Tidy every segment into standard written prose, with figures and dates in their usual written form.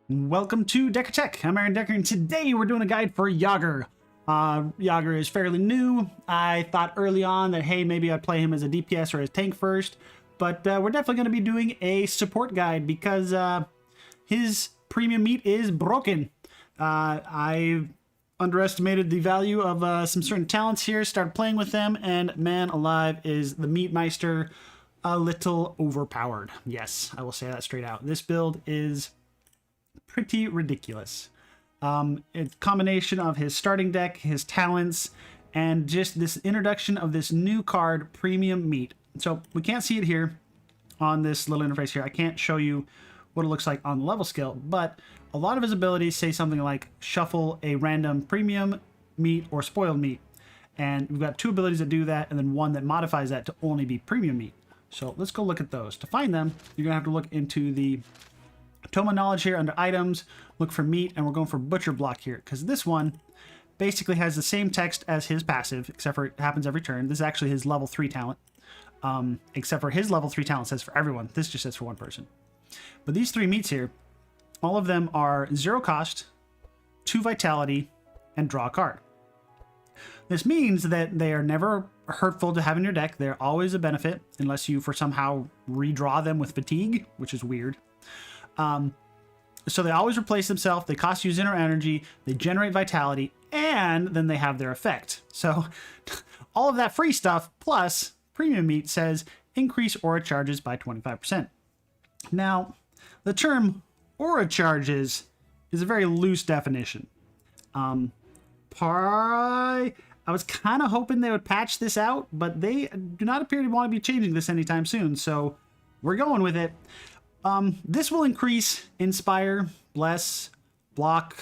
Welcome to Decker Tech. I'm Aaron Decker, and today we're doing a guide for Yogger. Yogger is fairly new. I thought early on that, hey, maybe I'd play him as a DPS or as tank first, but we're definitely going to be doing a support guide because his premium meat is broken. I underestimated the value of some certain talents here, started playing with them, and man alive, is the Meat Meister a little overpowered. Yes, I will say that straight out. This build is pretty ridiculous. It's a combination of his starting deck, his talents, and just this introduction of this new card, Premium Meat. So we can't see it here on this little interface here. I can't show you what it looks like on the level scale, but a lot of his abilities say something like shuffle a random premium meat or spoiled meat. And we've got two abilities that do that, and then one that modifies that to only be premium meat. So let's go look at those. To find them, you're gonna have to look into the Tome of Knowledge here under items, look for meat, and we're going for butcher block here because this one basically has the same text as his passive, except for it happens every turn. This is actually his level 3 talent, except for his level 3 talent says for everyone. This just says for one person. But these three meats here, all of them are 0 cost, 2 vitality, and draw a card. This means that they are never hurtful to have in your deck. They're always a benefit unless you for somehow redraw them with fatigue, which is weird. So they always replace themselves, they cost you 0 energy, they generate vitality, and then they have their effect. So all of that free stuff plus premium meat says increase aura charges by 25%. Now, the term aura charges is a very loose definition. I was kind of hoping they would patch this out, but they do not appear to want to be changing this anytime soon, so we're going with it. This will increase Inspire, Bless, Block,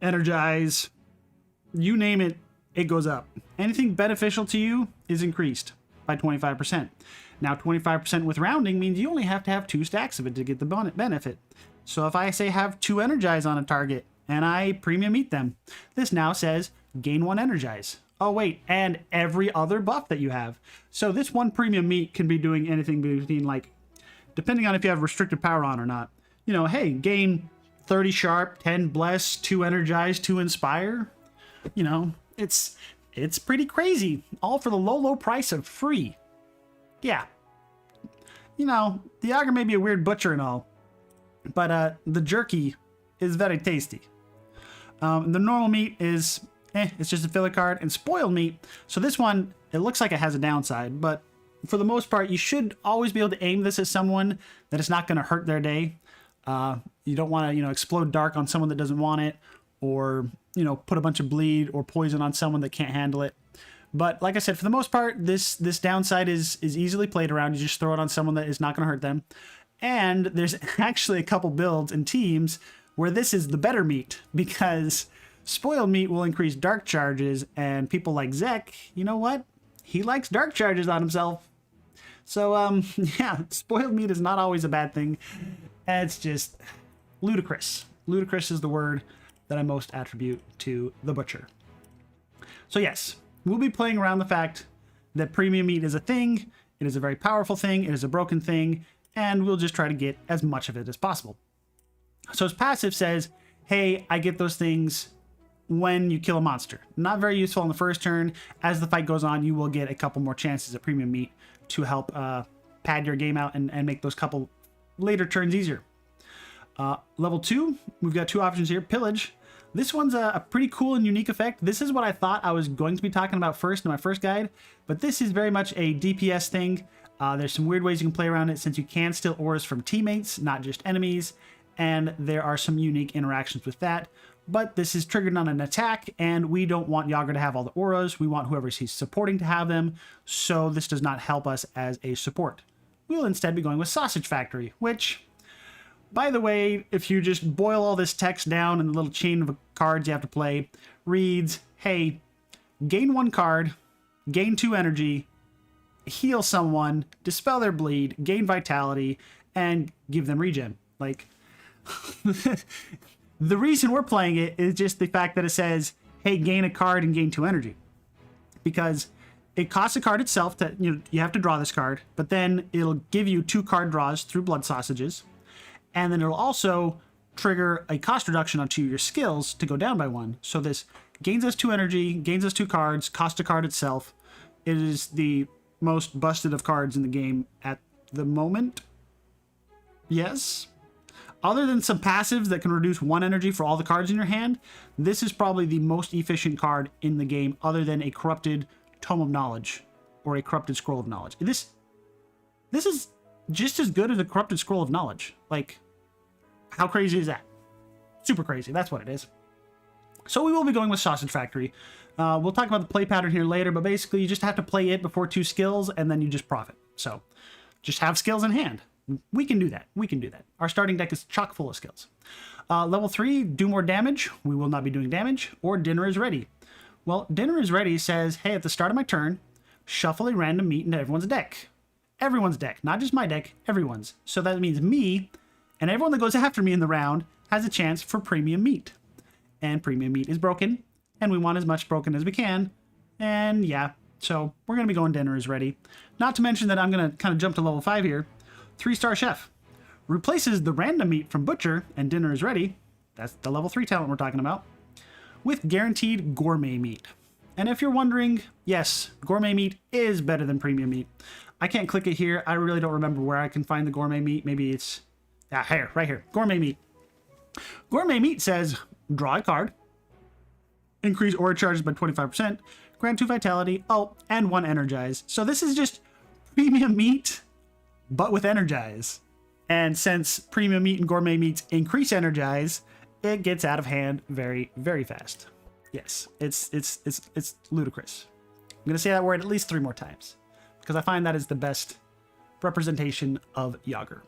Energize, you name it, it goes up. Anything beneficial to you is increased by 25%. Now 25% with rounding means you only have to have 2 stacks of it to get the benefit. So if I say have 2 Energize on a target and I premium meat them, this now says gain 1 Energize. Oh wait, and every other buff that you have. So this one premium meat can be doing anything between, like, depending on if you have restricted power on or not, you know, hey, gain 30 sharp, 10 bless, 2 energize, 2 inspire. You know, it's pretty crazy. All for the low price of free. Yeah. You know, the Yogger may be a weird butcher and all, but the jerky is very tasty. The normal meat is, it's just a filler card, and spoiled meat. So this one, it looks like it has a downside, but for the most part, you should always be able to aim this at someone that it's not going to hurt their day. You don't want to, you know, explode dark on someone that doesn't want it, or, you know, put a bunch of bleed or poison on someone that can't handle it. But like I said, for the most part, this downside is easily played around. You just throw it on someone that is not going to hurt them. And there's actually a couple builds and teams where this is the better meat, because spoiled meat will increase dark charges, and people like Zek, you know what? He likes dark charges on himself. So, yeah, spoiled meat is not always a bad thing. It's just ludicrous. Ludicrous is the word that I most attribute to the butcher. So yes, we'll be playing around the fact that premium meat is a thing. It is a very powerful thing. It is a broken thing. And we'll just try to get as much of it as possible. So his passive says, hey, I get those things when you kill a monster. Not very useful on the first turn. As the fight goes on, you will get a couple more chances at premium meat to help pad your game out and make those couple later turns easier. Level 2, we've got 2 options here. Pillage. This one's a pretty cool and unique effect. This is what I thought I was going to be talking about first in my first guide, but this is very much a DPS thing. There's some weird ways you can play around it, since you can steal auras from teammates, not just enemies, and there are some unique interactions with that. But this is triggered on an attack, and we don't want Yogger to have all the auras. We want whoever he's supporting to have them, so this does not help us as a support. We'll instead be going with Sausage Factory, which, by the way, if you just boil all this text down in the little chain of cards you have to play, reads, hey, gain 1 card, gain 2 energy, heal someone, dispel their bleed, gain vitality, and give them regen. Like, the reason we're playing it is just the fact that it says, hey, gain a card and gain 2 energy. Because it costs a card itself that, you know, you have to draw this card, but then it'll give you 2 card draws through blood sausages. And then it'll also trigger a cost reduction onto your skills to go down by 1. So this gains us 2 energy, gains us 2 cards, cost a card itself. It is the most busted of cards in the game at the moment. Yes. Other than some passives that can reduce 1 energy for all the cards in your hand, this is probably the most efficient card in the game other than a corrupted Tome of Knowledge or a corrupted Scroll of Knowledge. This is just as good as a corrupted Scroll of Knowledge. Like, how crazy is that? Super crazy. That's what it is. So we will be going with Sausage Factory. We'll talk about the play pattern here later, but basically you just have to play it before 2 skills and then you just profit. So just have skills in hand. We can do that. We can do that. Our starting deck is chock full of skills. Level 3, do more damage. We will not be doing damage. Or Dinner is Ready. Well, Dinner is Ready says, hey, at the start of my turn, shuffle a random meat into everyone's deck. Everyone's deck, not just my deck, everyone's. So that means me and everyone that goes after me in the round has a chance for Premium Meat. And Premium Meat is broken, and we want as much broken as we can. And yeah, so we're going to be going Dinner is Ready. Not to mention that I'm going to kind of jump to level 5 here. 3-star Chef replaces the random meat from Butcher and Dinner is Ready. That's the level 3 talent we're talking about. With guaranteed Gourmet Meat. And if you're wondering, yes, Gourmet Meat is better than Premium Meat. I can't click it here. I really don't remember where I can find the Gourmet Meat. Maybe it's here, right here. Gourmet Meat. Gourmet Meat says, draw a card, increase aura charges by 25%, grant 2 vitality, and 1 energize. So this is just Premium Meat, but with energize. And since Premium Meat and Gourmet Meats increase energize, it gets out of hand very, very fast. Yes, it's ludicrous. I'm going to say that word at least 3 more times because I find that is the best representation of Yogger.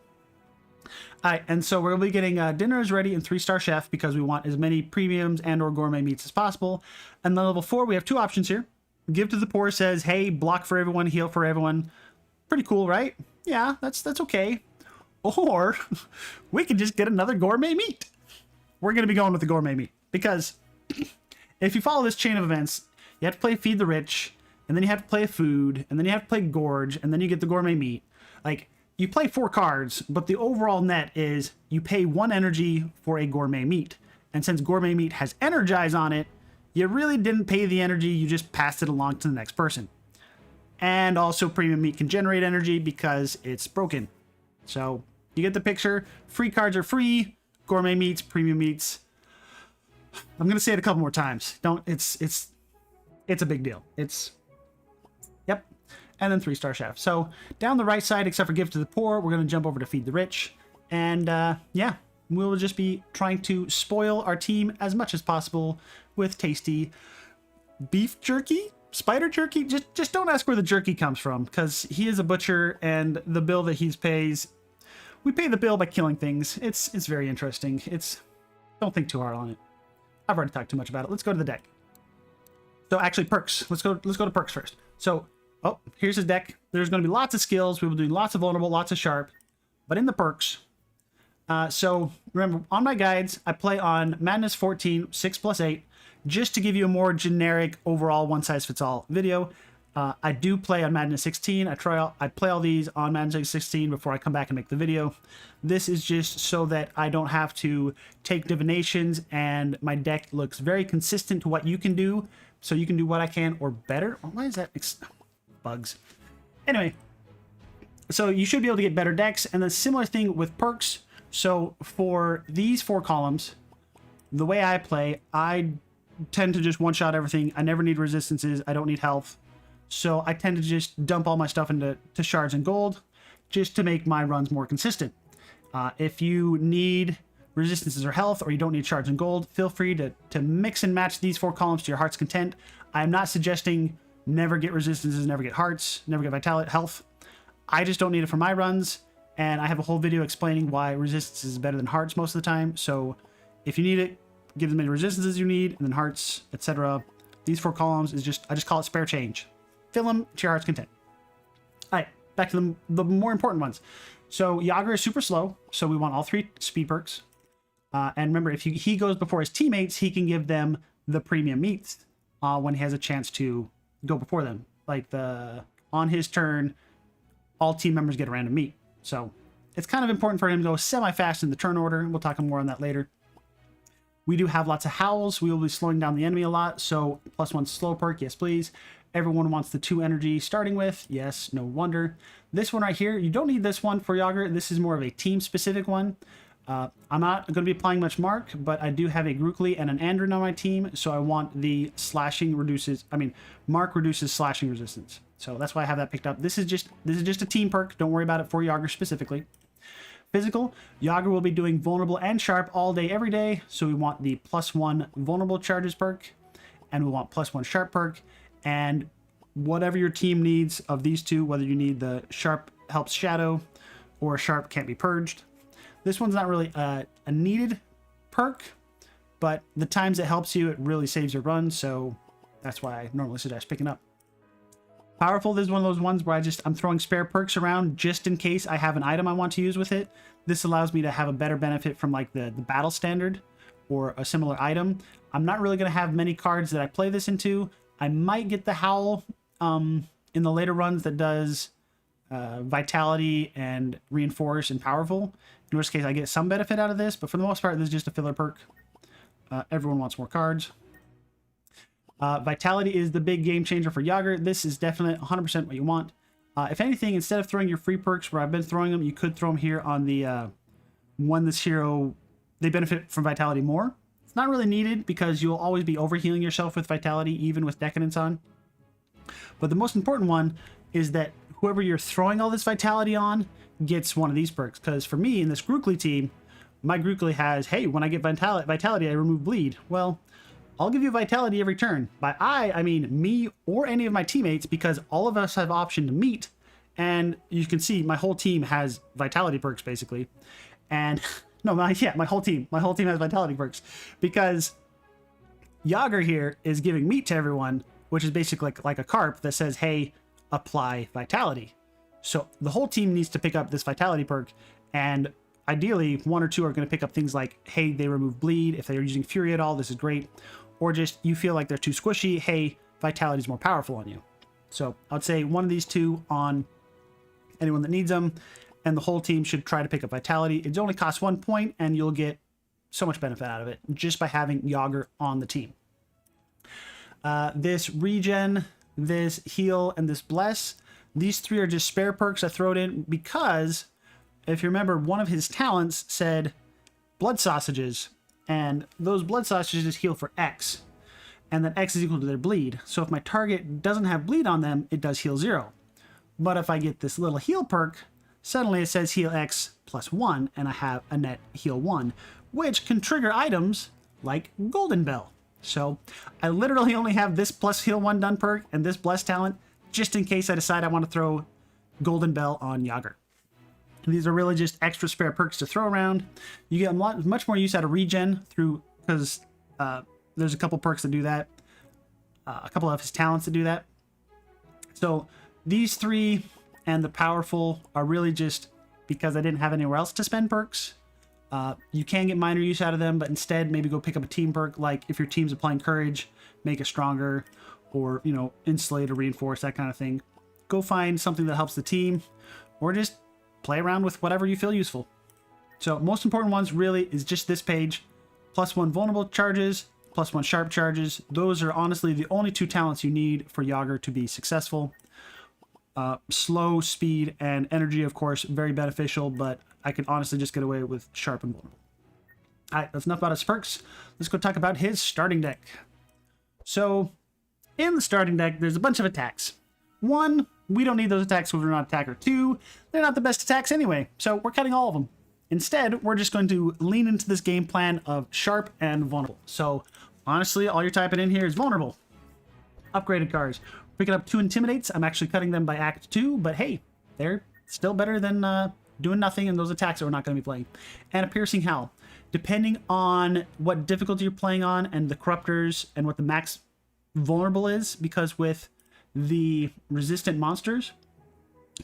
Alright, and so we're going to be getting Dinner is Ready and 3-star Chef because we want as many premiums and or gourmet meats as possible. And then level 4, we have 2 options here. Give to the Poor says, hey, block for everyone, heal for everyone. Pretty cool, right? Yeah, that's okay. Or we can just get another Gourmet Meat. We're going to be going with the Gourmet Meat because if you follow this chain of events, you have to play Feed the Rich, and then you have to play Food, and then you have to play Gorge, and then you get the Gourmet Meat. Like, you play 4 cards, but the overall net is you pay 1 energy for a Gourmet Meat. And since Gourmet Meat has Energize on it, you really didn't pay the energy, you just passed it along to the next person. And also Premium Meat can generate energy because it's broken. So you get the picture. Free cards are free. Gourmet Meats, Premium Meats. I'm gonna say it a couple more times. It's a big deal. Yep. And then 3-star Chef. So down the right side, except for Give to the Poor, we're gonna jump over to Feed the Rich. And yeah, we'll just be trying to spoil our team as much as possible with tasty beef jerky. Spider jerky, just don't ask where the jerky comes from, because he is a butcher, and the bill that he pays, we pay the bill by killing things. It's very interesting. Don't think too hard on it. I've already talked too much about it. Let's go to the deck. So actually, perks. Let's go to perks first. So, here's his deck. There's going to be lots of skills. We will do lots of vulnerable, lots of sharp, but in the perks. So remember, on my guides, I play on Madness 14, 6+8. Just to give you a more generic overall one-size-fits-all video. I do play on Madness 16. I play all these on Madness 16 before I come back and make the video. This is just so that I don't have to take divinations, and my deck looks very consistent to what you can do, so you can do what I can or better. Why is that? Bugs. Anyway, so you should be able to get better decks, and the similar thing with perks. So for these 4 columns, the way I play, I tend to just one-shot everything. I never need resistances. I don't need health. So I tend to just dump all my stuff into shards and gold just to make my runs more consistent. If you need resistances or health, or you don't need shards and gold, feel free to mix and match these 4 columns to your heart's content. I'm not suggesting never get resistances, never get hearts, never get vitality, health. I just don't need it for my runs, and I have a whole video explaining why resistance is better than hearts most of the time. So if you need it, give as many resistances as you need, and then hearts, etc. These 4 columns is I just call it spare change. Fill them to your heart's content. All right, back to the more important ones. So Yogger is super slow, so we want all 3 speed perks. And remember, if he goes before his teammates, he can give them the Premium Meats when he has a chance to go before them. Like on his turn, all team members get a random meat. So it's kind of important for him to go semi-fast in the turn order. We'll talk more on that later. We do have lots of howls. We will be slowing down the enemy a lot. So +1 slow perk, yes please. Everyone wants the 2 energy starting with. Yes, no wonder. This one right here, you don't need this one for Yogger. This is more of a team-specific one. I'm not going to be applying much Mark, but I do have a Grookly and an Andrin on my team, so I want the slashing reduces... I mean, Mark reduces slashing resistance. So that's why I have that picked up. This is just a team perk. Don't worry about it for Yogger specifically. Physical, Yogger will be doing vulnerable and sharp all day, every day. So we want the +1 vulnerable charges perk, and we want +1 sharp perk, and whatever your team needs of these two, whether you need the sharp helps shadow or sharp can't be purged. This one's not really a needed perk, but the times it helps you, it really saves your run. So that's why I normally suggest picking up. Powerful, this is one of those ones where I'm throwing spare perks around just in case I have an item I want to use with it. This allows me to have a better benefit from like the battle standard or a similar item. I'm not really going to have many cards that I play this into. I might get the Howl in the later runs that does Vitality and Reinforce and Powerful, in which case I get some benefit out of this, but for the most part, this is just a filler perk. Everyone wants more cards. Vitality is the big game changer for Yogger. This is definitely 100% what you want. If anything, instead of throwing your free perks where I've been throwing them, you could throw them here on the when this hero, they benefit from Vitality more. It's not really needed because you'll always be overhealing yourself with Vitality, even with Decadence on. But the most important one is that whoever you're throwing all this Vitality on gets one of these perks. Because for me, in this Grookly team, my Grookly has, hey, when I get Vitality, I remove bleed. Well, I'll give you Vitality every turn. By I mean me or any of my teammates, because all of us have option to meet. And you can see my whole team has Vitality perks, basically. And, no, my whole team. My whole team has Vitality perks. Because Yogger here is giving meat to everyone, which is basically like a carp that says, hey, apply Vitality. So the whole team needs to pick up this Vitality perk, and ideally 1 or 2 are going to pick up things like, hey, they remove bleed. If they're using Fury at all, this is great. Or just you feel like they're too squishy, hey, Vitality is more powerful on you. So I'd say one of these two on anyone that needs them, and the whole team should try to pick up Vitality. It only costs 1 point, and you'll get so much benefit out of it just by having Yogger on the team. This regen, this heal, and this bless, these 3 are just spare perks I throw it in because, if you remember, one of his talents said blood sausages, and those blood sausages heal for X, and then X is equal to their bleed. So if my target doesn't have bleed on them, it does heal 0. But if I get this little heal perk, suddenly it says heal X +1, and I have a net heal 1, which can trigger items like Golden Bell. So I literally only have this plus heal 1 done perk and this bless talent just in case I decide I want to throw Golden Bell on Yogger. These are really just extra spare perks to throw around. You get much more use out of regen through, because there's a couple perks that do that. A couple of his talents that do that. So these 3 and the powerful are really just because I didn't have anywhere else to spend perks. You can get minor use out of them, but instead maybe go pick up a team perk, like if your team's applying courage, make it stronger, or, you know, insulate or reinforce, that kind of thing. Go find something that helps the team, or just play around with whatever you feel useful. So most important ones really is just this page. +1 vulnerable charges, +1 sharp charges. Those are honestly the only 2 talents you need for Yogger to be successful. Slow, speed, and energy, of course, very beneficial, but I can honestly just get away with sharp and vulnerable. Alright, that's enough about his perks. Let's go talk about his starting deck. So, in the starting deck, there's a bunch of attacks. 1, we don't need those attacks when we're not attacker. 2, they're not the best attacks anyway, so we're cutting all of them. Instead, we're just going to lean into this game plan of sharp and vulnerable. So, honestly, all you're typing in here is vulnerable. Upgraded cards. Picking up 2 Intimidates. I'm actually cutting them by Act 2, but hey, they're still better than doing nothing, and those attacks that we're not going to be playing. And a Piercing Howl. Depending on what difficulty you're playing on and the Corruptors and what the max vulnerable is, because with the resistant monsters,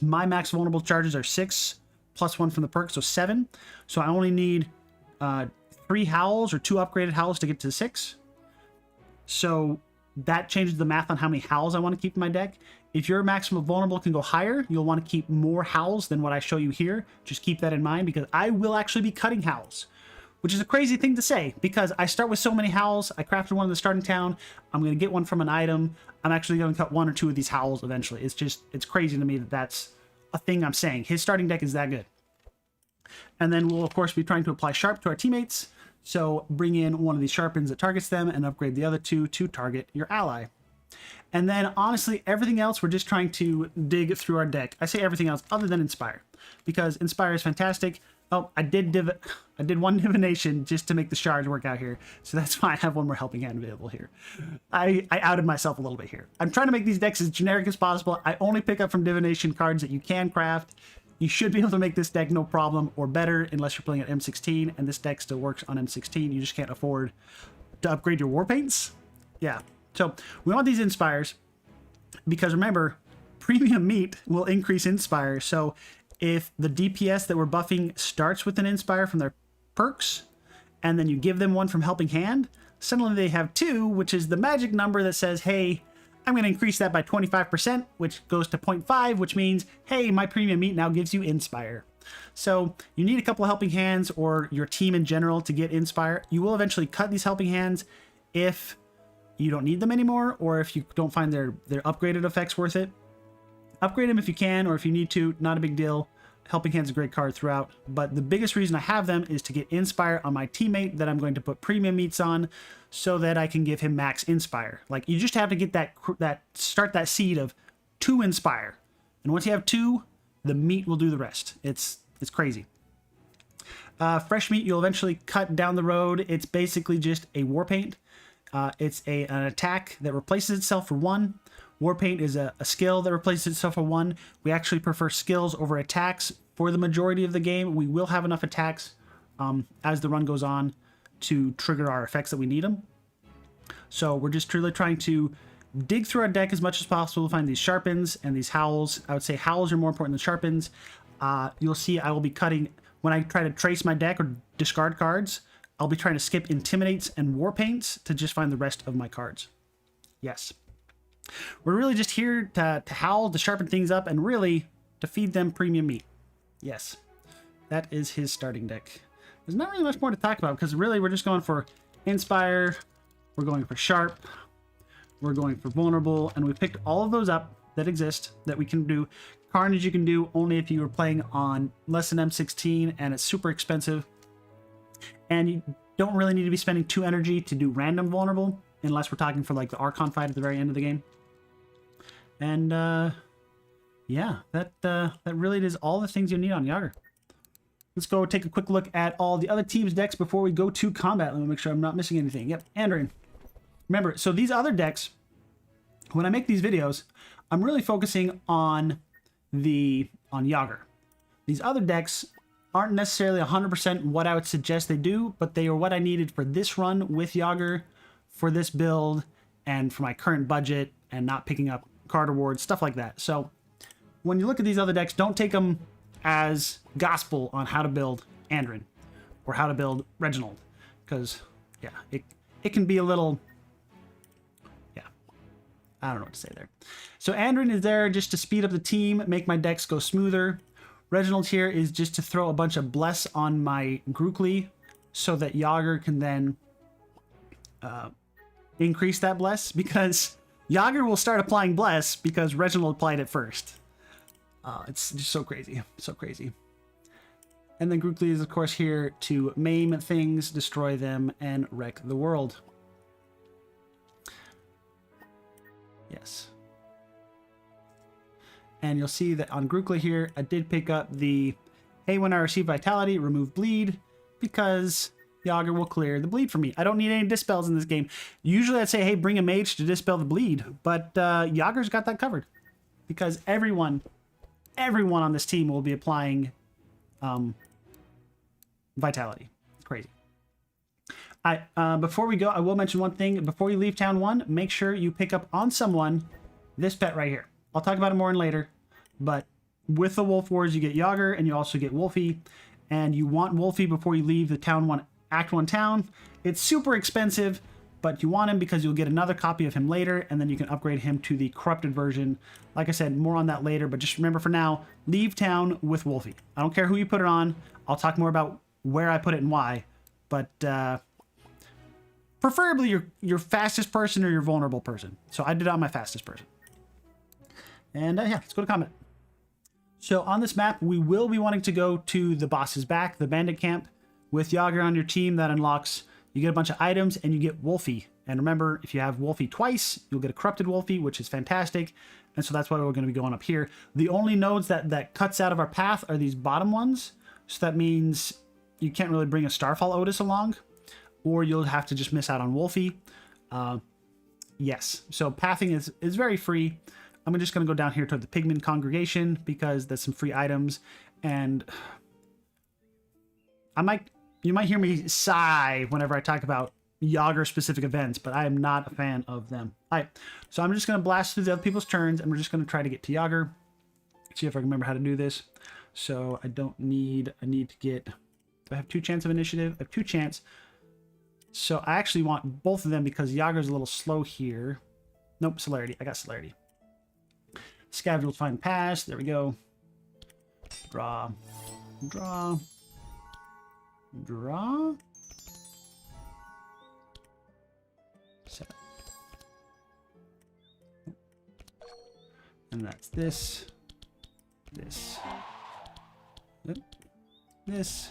my max vulnerable charges are 6 +1 from the perk, so 7. So I only need 3 Howls or 2 upgraded Howls to get to 6. So that changes the math on how many howls I want to keep in my deck. If your maximum vulnerable can go higher, you'll want to keep more howls than what I show you here. Just keep that in mind, because I will actually be cutting howls, which is a crazy thing to say, because I start with so many howls. I crafted one in the starting town. I'm going to get one from an item. I'm actually going to cut 1 or 2 of these howls eventually. It's crazy to me that that's a thing I'm saying. His starting deck is that good. And then we'll, of course, be trying to apply Sharp to our teammates. So bring in one of these Sharpens that targets them and upgrade the other 2 to target your ally. And then, honestly, everything else, we're just trying to dig through our deck. I say everything else other than Inspire, because Inspire is fantastic. Oh, I did one divination just to make the shards work out here. So that's why I have one more helping hand available here. I outed myself a little bit here. I'm trying to make these decks as generic as possible. I only pick up from divination cards that you can craft. You should be able to make this deck no problem or better, unless you're playing at M16, and this deck still works on M16. You just can't afford to upgrade your war paints. Yeah, so we want these Inspires, because remember, Premium Meat will increase Inspire. So if the DPS that we're buffing starts with an Inspire from their perks, and then you give them one from Helping Hand, suddenly they have 2, which is the magic number that says, hey, I'm going to increase that by 25%, which goes to 0.5, which means, hey, my Premium Meat now gives you Inspire. So you need a couple of Helping Hands, or your team in general, to get Inspire. You will eventually cut these Helping Hands if you don't need them anymore, or if you don't find their upgraded effects worth it. Upgrade them if you can, or if you need to, not a big deal. Helping Hand's a great card throughout, but the biggest reason I have them is to get Inspire on my teammate that I'm going to put Premium Meats on, so that I can give him max Inspire. Like, you just have to get start that seed of 2 Inspire, and once you have 2, the meat will do the rest. It's crazy. Fresh Meat you'll eventually cut down the road. It's basically just a war paint. It's an attack that replaces itself for 1. Warpaint is a skill that replaces itself for 1. We actually prefer skills over attacks for the majority of the game. We will have enough attacks as the run goes on to trigger our effects that we need them. So we're just truly trying to dig through our deck as much as possible to find these Sharpens and these Howls. I would say Howls are more important than Sharpens. You'll see I will be cutting, when I try to trace my deck or discard cards, I'll be trying to skip Intimidates and Warpaints to just find the rest of my cards. Yes. We're really just here to howl, to sharpen things up, and really to feed them Premium Meat. Yes, that is his starting deck. There's not really much more to talk about, because really we're just going for Inspire, we're going for Sharp, we're going for Vulnerable, and we picked all of those up that exist that we can do. Carnage you can do only if you were playing on less than M16, and it's super expensive. And you don't really need to be spending 2 energy to do random Vulnerable, unless we're talking for like the Archon fight at the very end of the game. And yeah, that really is all the things you need on Yogger. Let's go take a quick look at all the other teams' decks before we go to combat. Let me make sure I'm not missing anything. Yep, Andrin. Remember, so these other decks, when I make these videos, I'm really focusing on Yogger. These other decks aren't necessarily 100% what I would suggest they do, but they are what I needed for this run with Yogger, for this build, and for my current budget, and not picking up card awards, stuff like that. So when you look at these other decks, don't take them as gospel on how to build Andrin or how to build Reginald, because yeah, it can be a little, yeah, I don't know what to say there. So Andrin is there just to speed up the team, make my decks go smoother. Reginald here is just to throw a bunch of Bless on my Grookly so that Yogger can then increase that Bless, because Yogger will start applying Bless because Reginald applied it first. It's just so crazy. So crazy. And then Grookly is, of course, here to maim things, destroy them, and wreck the world. Yes. And you'll see that on Grookly here, I did pick up the, hey, when I receive Vitality, remove Bleed, because Yogger will clear the bleed for me. I don't need any dispels in this game. Usually I'd say, hey, bring a mage to dispel the bleed, but Yogger's got that covered, because everyone on this team will be applying Vitality. It's crazy. Before we go, I will mention one thing. Before you leave Town 1, make sure you pick up on someone this pet right here. I'll talk about it more in later, but with the Wolf Wars, you get Yogger, and you also get WOLFY, and you want WOLFY before you leave the Town 1 Act 1 town. It's super expensive, but you want him because you'll get another copy of him later, and then you can upgrade him to the corrupted version. Like I said, more on that later, but just remember for now, leave town with WOLFY. I don't care who you put it on. I'll talk more about where I put it and why, but preferably your fastest person or your vulnerable person. So I did it on my fastest person. And yeah, let's go to combat. So on this map, we will be wanting to go to the boss's back, the bandit camp. With Yogger on your team, that unlocks, you get a bunch of items and you get WOLFY. And remember, if you have WOLFY twice, you'll get a corrupted WOLFY, which is fantastic. And so that's why we're going to be going up here. The only nodes that cuts out of our path are these bottom ones. So that means you can't really bring a Starfall Otis along, or you'll have to just miss out on WOLFY. Yes, so pathing is very free. I'm just going to go down here toward the Pigman Congregation because there's some free items. And you might hear me sigh whenever I talk about Yogger specific events, but I am not a fan of them. All right, so I'm just going to blast through the other people's turns, and we're just going to try to get to Yogger. See if I can remember how to do this. So I need to get, do I have 2 chance of initiative? I have 2 chance. So I actually want both of them because Yogger's a little slow here. Nope, celerity. I got celerity. Scavenge will find pass. There we go. Draw. Draw. Draw. 7. And that's this. This. This.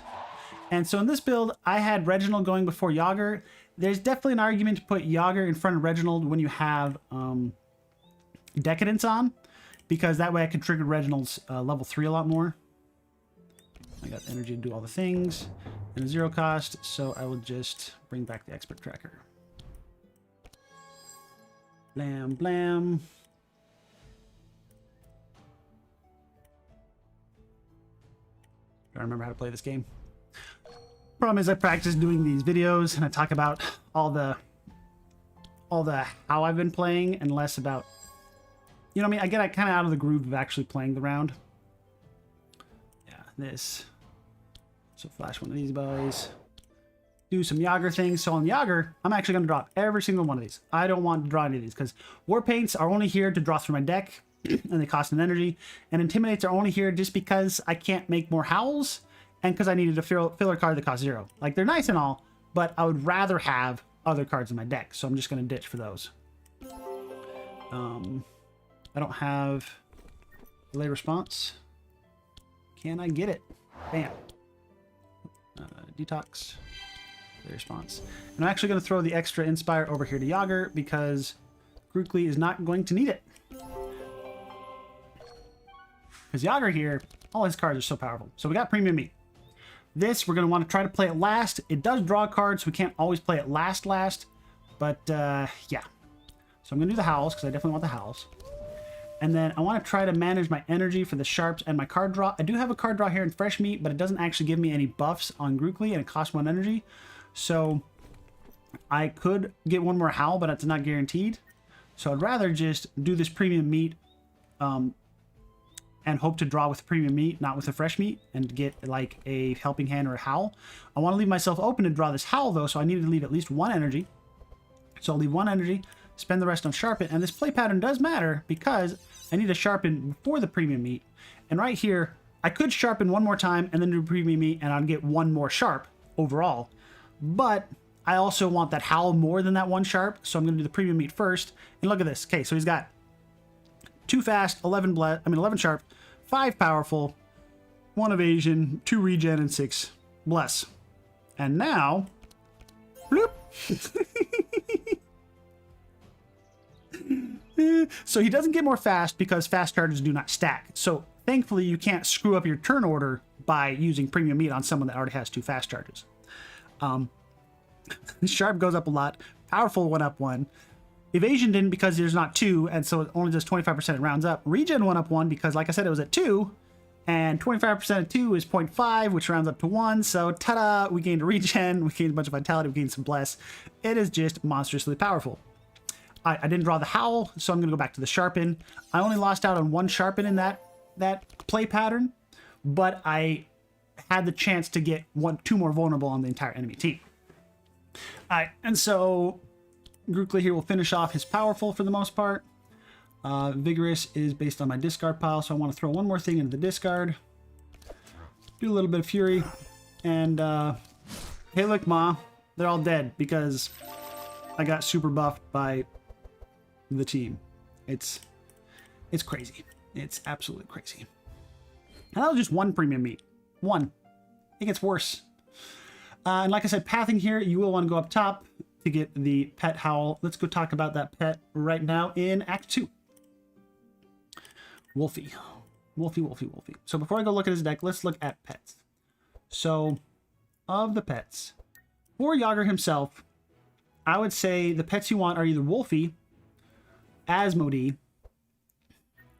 And so in this build, I had Reginald going before Yogger. There's definitely an argument to put Yogger in front of Reginald when you have Decadence on, because that way I can trigger Reginald's level 3 a lot more. I got energy to do all the things and a 0 cost, so I will just bring back the expert tracker. Blam, blam. I remember how to play this game. Problem is I practice doing these videos and I talk about all the how I've been playing and less about, you know what I mean? I get kind of out of the groove of actually playing the round. Yeah, this. So flash one of these boys. Do some Yogger things. So on Yogger, I'm actually going to drop every single one of these. I don't want to draw any of these because War Paints are only here to draw through my deck and they cost an energy. And Intimidates are only here just because I can't make more Howls and because I needed a filler card that costs 0. Like, they're nice and all, but I would rather have other cards in my deck. So I'm just going to ditch for those. I don't have delay response. Can I get it? Bam. Detox. Delay response. And I'm actually going to throw the extra Inspire over here to Yogger because Grookly is not going to need it. Because Yogger here, all his cards are so powerful. So we got Premium Meat. This, we're going to want to try to play it last. It does draw cards, so we can't always play it last. But, yeah. So I'm going to do the Howls, because I definitely want the Howls. And then I want to try to manage my energy for the Sharps and my card draw. I do have a card draw here in Fresh Meat, but it doesn't actually give me any buffs on Grookly, and it costs 1 energy. So I could get one more Howl, but it's not guaranteed. So I'd rather just do this Premium Meat and hope to draw with Premium Meat, not with a Fresh Meat, and get like a Helping Hand or a Howl. I want to leave myself open to draw this Howl, though, so I need to leave at least 1 energy. So I'll leave 1 energy, spend the rest on Sharpen, and this play pattern does matter because I need to Sharpen before the Premium Meat. And right here, I could Sharpen 1 more time and then do Premium Meat, and I'd get 1 more Sharp overall. But I also want that Howl more than that 1 Sharp, so I'm going to do the Premium Meat first. And look at this. Okay, so he's got 2 fast, 11 Sharp, 5 powerful, 1 evasion, 2 regen, and 6 bless. And now, bloop. So he doesn't get more fast because fast charges do not stack. So thankfully you can't screw up your turn order by using Premium Meat on someone that already has 2 fast charges. Sharp goes up a lot. Powerful went up 1. Evasion didn't because there's not 2, and so it only does 25%, it rounds up. Regen went up 1 because, like I said, it was at 2, and 25% of 2 is 0.5, which rounds up to 1, so ta-da! We gained a regen, we gained a bunch of vitality, we gained some bless. It is just monstrously powerful. I didn't draw the Howl, so I'm going to go back to the Sharpen. I only lost out on 1 Sharpen in that play pattern, but I had the chance to get 2 more vulnerable on the entire enemy team. Alright, and so Grookly here will finish off his powerful for the most part. Vigorous is based on my discard pile, so I want to throw one more thing into the discard. Do a little bit of Fury. And, hey look, Ma, they're all dead because I got super buffed by the team. It's crazy. It's absolutely crazy. And that was just one premium meat. One. It gets worse. And like I said, pathing here, you will want to go up top to get the pet howl. Let's go talk about that pet right now in Act 2. Wolfy. Wolfy, Wolfy, Wolfy. So before I go look at his deck, let's look at pets. So, of the pets, for Yogger himself, I would say the pets you want are either Wolfy, Asmodee,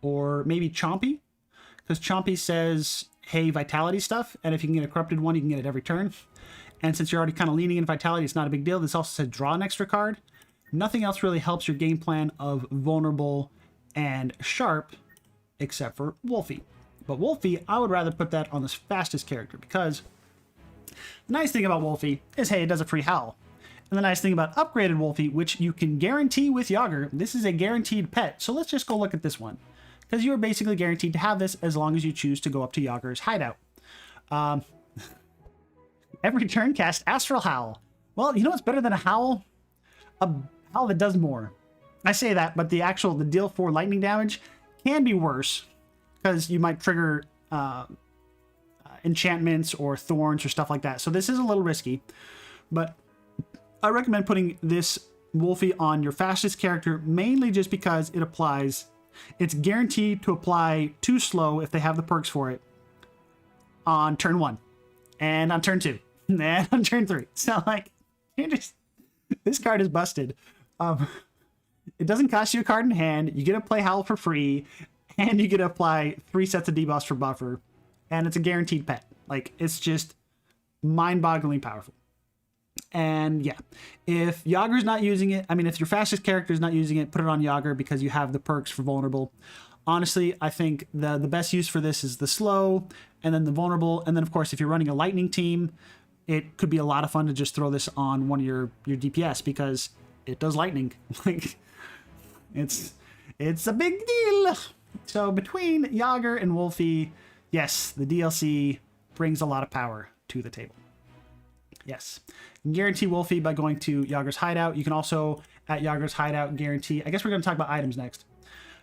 or maybe Chompy. Because Chompy says, hey, Vitality stuff, and if you can get a corrupted one, you can get it every turn. And since you're already kind of leaning in Vitality, it's not a big deal. This also says draw an extra card. Nothing else really helps your game plan of Vulnerable and Sharp, except for Wolfy. But Wolfy, I would rather put that on the fastest character, because the nice thing about Wolfy is, hey, it does a free howl. And the nice thing about upgraded Wolfy, which you can guarantee with Yogger, this is a guaranteed pet. So let's just go look at this one. Because you are basically guaranteed to have this as long as you choose to go up to Yogger's hideout. Every turn, cast Astral Howl. Well, you know what's better than a howl? A howl that does more. I say that, but the deal for lightning damage can be worse. Because you might trigger enchantments or thorns or stuff like that. So this is a little risky. But I recommend putting this Wolfy on your fastest character, mainly just because it applies... It's guaranteed to apply 2 slow if they have the perks for it on turn 1 and on turn 2 and on turn 3. So like, this card is busted. It doesn't cost you a card in hand. You get to play Howl for free, and you get to apply 3 sets of debuffs for buffer, and it's a guaranteed pet. Like, it's just mind-bogglingly powerful. And yeah, if Yogger's not using it, I mean, if your fastest character is not using it, put it on Yogger because you have the perks for Vulnerable. Honestly, I think the best use for this is the slow, and then the Vulnerable, and then of course, if you're running a lightning team, it could be a lot of fun to just throw this on one of your DPS because it does lightning. Like, it's a big deal. So between Yogger and Wolfy, yes, the DLC brings a lot of power to the table. Yes. Guarantee Wolfy by going to Yogger's hideout. You can also, at Yogger's hideout, guarantee... I guess we're going to talk about items next.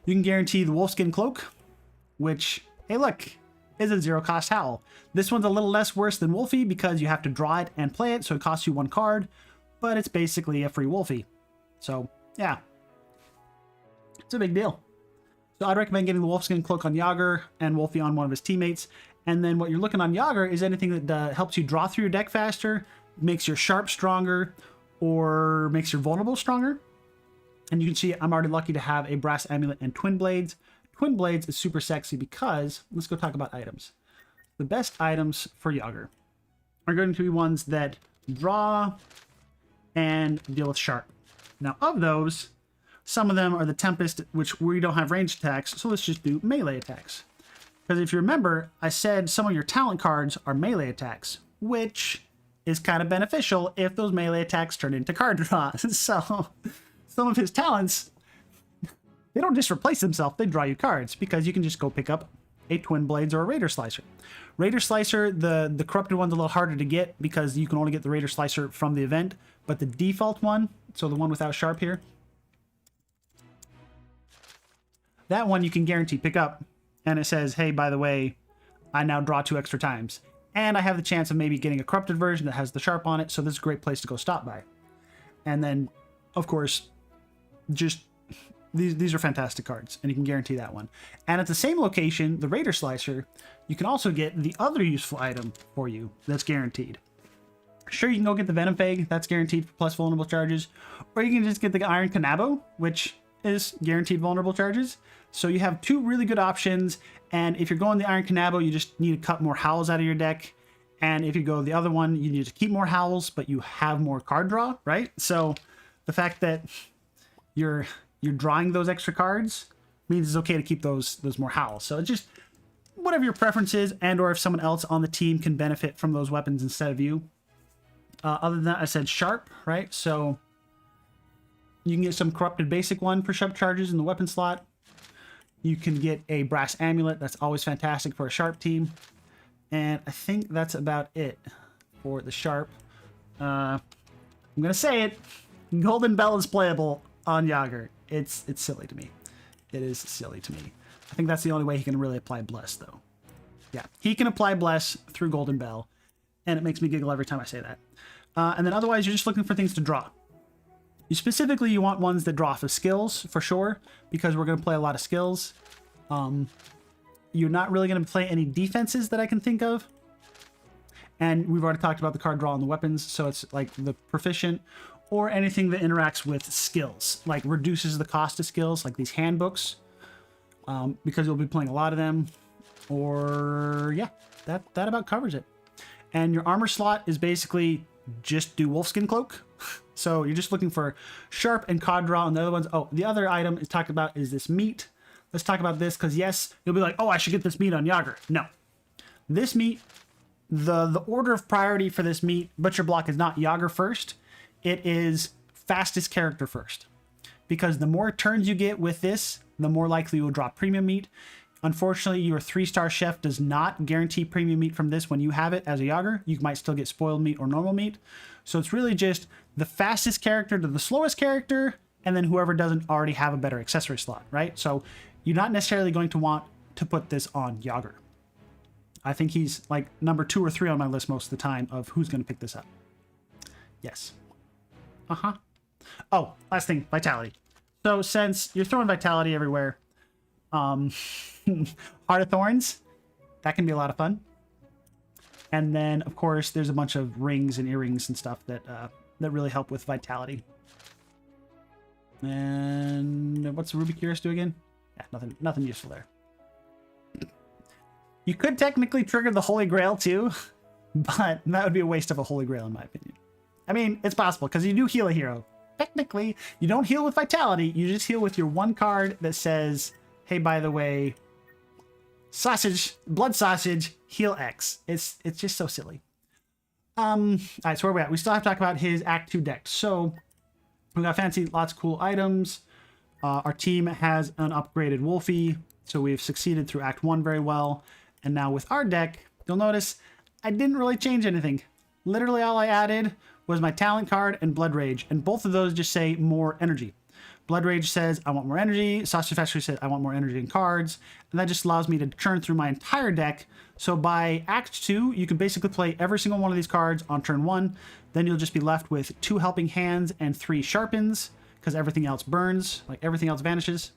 You can guarantee the Wolfskin Cloak, which, hey look, is a 0-cost howl. This one's a little less worse than Wolfy because you have to draw it and play it, so it costs you 1 card, but it's basically a free Wolfy. So, yeah. It's a big deal. So I'd recommend getting the Wolfskin Cloak on Yogger and Wolfy on one of his teammates. And then what you're looking on Yogger is anything that helps you draw through your deck faster, makes your Sharp stronger, or makes your Vulnerable stronger. And you can see I'm already lucky to have a Brass Amulet and Twin Blades. Twin Blades is super sexy because, let's go talk about items. The best items for Yogger are going to be ones that draw and deal with Sharp. Now of those, some of them are the Tempest, which we don't have ranged attacks, so let's just do melee attacks. Because if you remember, I said some of your talent cards are melee attacks, which is kind of beneficial if those melee attacks turn into card draw. So some of his talents, they don't just replace themselves, they draw you cards, because you can just go pick up a Twin Blades or a Raider Slicer. Raider Slicer, the corrupted one's a little harder to get because you can only get the Raider Slicer from the event, but the default one, so the one without Sharp here, that one you can guarantee pick up. And it says, hey, by the way, I now draw 2 extra times. And I have the chance of maybe getting a corrupted version that has the Sharp on it, so this is a great place to go stop by. And then, of course, just these are fantastic cards, and you can guarantee that one. And at the same location, the Raider Slicer, you can also get the other useful item for you that's guaranteed. Sure, you can go get the Venom Fang, that's guaranteed for plus vulnerable charges, or you can just get the Iron Kanabo, which is guaranteed vulnerable charges. So you have 2 really good options, and if you're going the Iron Kanabo, you just need to cut more Howls out of your deck. And if you go the other one, you need to keep more Howls, but you have more card draw, right? So the fact that you're drawing those extra cards means it's okay to keep those more Howls. So it's just whatever your preference is, and or if someone else on the team can benefit from those weapons instead of you. Other than that, I said Sharp, right? So You can get some corrupted basic one for sharp charges in the weapon slot. You can get a brass amulet. That's always fantastic for a sharp team. And I think that's about it for the sharp. I'm going to say it. Golden Bell is playable on Yogger. It's silly to me. It is silly to me. I think that's the only way he can really apply Bless, though. Yeah, he can apply Bless through Golden Bell, and it makes me giggle every time I say that. And then otherwise, you're just looking for things to draw. You want ones that draw off of skills, for sure, because we're going to play a lot of skills. You're not really going to play any defenses that I can think of. And we've already talked about the card draw on the weapons, so it's like the proficient, or anything that interacts with skills, like reduces the cost of skills, like these handbooks, because you'll be playing a lot of them. Or, yeah, that about covers it. And your armor slot is basically just do Wolfskin Cloak. So you're just looking for sharp and card draw, and the other ones. Oh, the other item is talked about is this meat. Let's talk about this, because yes, you'll be like, oh, I should get this meat on Yogger. No. This meat, the order of priority for this meat, Butcher Block, is not Yogger first. It is fastest character first. Because the more turns you get with this, the more likely you will drop premium meat. Unfortunately, your 3-star chef does not guarantee premium meat from this when you have it as a Yogger. You might still get spoiled meat or normal meat. So it's really just the fastest character to the slowest character, and then whoever doesn't already have a better accessory slot, right? So you're not necessarily going to want to put this on Yogger. I think he's like number 2 or 3 on my list most of the time of who's going to pick this up. Yes. Oh, last thing, Vitality. So since you're throwing Vitality everywhere, Heart of Thorns, that can be a lot of fun. And then, of course, there's a bunch of rings and earrings and stuff that that really help with Vitality. And what's the Ruby Cuirass do again? Yeah, nothing useful there. You could technically trigger the Holy Grail too, but that would be a waste of a Holy Grail in my opinion. I mean, it's possible because you do heal a hero. Technically, you don't heal with Vitality. You just heal with your one card that says, hey, by the way, sausage, blood sausage, heal X. It's just so silly. All right, so where are we at? We still have to talk about his Act 2 deck. So we got fancy, lots of cool items. Our team has an upgraded WOLFY, so we've succeeded through Act 1 very well. And now with our deck, you'll notice I didn't really change anything. Literally all I added was my talent card and Blood Rage, and both of those just say more energy. Blood Rage says I want more energy, Sausage Factory says I want more energy in cards, and that just allows me to churn through my entire deck. So by Act 2, you can basically play every single one of these cards on turn 1, then you'll just be left with 2 Helping Hands and 3 Sharpens, because everything else burns, like everything else vanishes.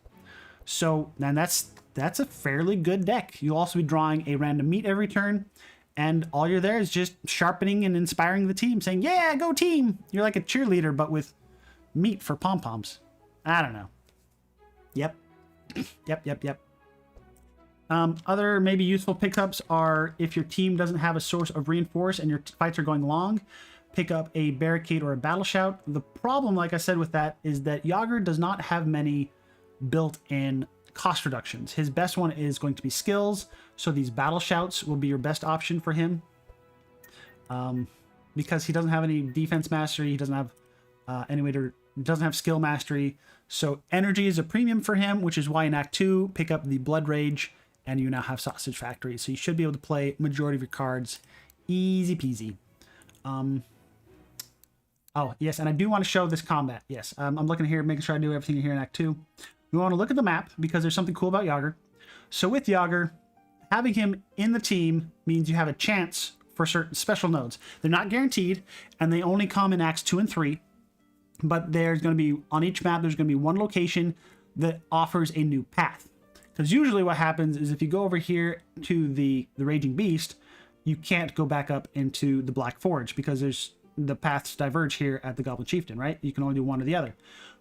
So then that's a fairly good deck. You'll also be drawing a random meat every turn, and all you're there is just sharpening and inspiring the team, saying, yeah, go team! You're like a cheerleader, but with meat for pom-poms. I don't know. Yep. Yep. Other maybe useful pickups are if your team doesn't have a source of reinforce and your fights are going long, pick up a barricade or a battle shout. The problem, like I said with that, is that Yogger does not have many built-in cost reductions. His best one is going to be skills, so these battle shouts will be your best option for him. Because he doesn't have any defense mastery, he doesn't have doesn't have skill mastery, so energy is a premium for him, which is why in Act 2 pick up the Blood Rage and you now have Sausage Factory, so you should be able to play majority of your cards easy peasy. Oh yes, and I do want to show this combat. Yes, I'm looking here, making sure I do everything here in Act 2. We want to look at the map because there's something cool about Yogger. So with Yogger, having him in the team means you have a chance for certain special nodes. They're not guaranteed, and they only come in Acts 2 and 3. But there's going to be, on each map, there's going to be one location that offers a new path. Because usually what happens is if you go over here to the Raging Beast, you can't go back up into the Black Forge because the paths diverge here at the Goblin Chieftain, right? You can only do one or the other.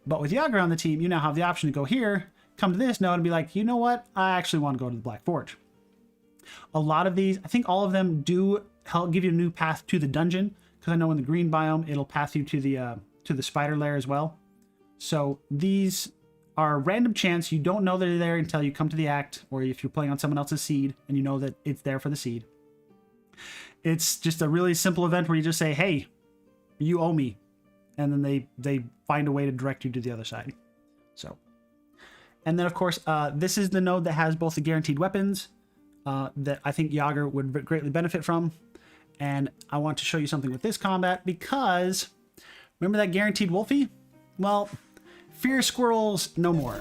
But with Yogger on the team, you now have the option to go here, come to this node and be like, you know what? I actually want to go to the Black Forge. A lot of these, I think all of them do help give you a new path to the dungeon, because I know in the green biome, it'll path you to the spider lair as well. So these are random chance. You don't know they're there until you come to the act, or if you're playing on someone else's seed and you know that it's there for the seed. It's just a really simple event where you just say, hey, you owe me. and then they find a way to direct you to the other side. So, and then of course, this is the node that has both the guaranteed weapons that I think Yogger would greatly benefit from. And I want to show you something with this combat because remember that guaranteed WOLFY? Well, fear squirrels no more,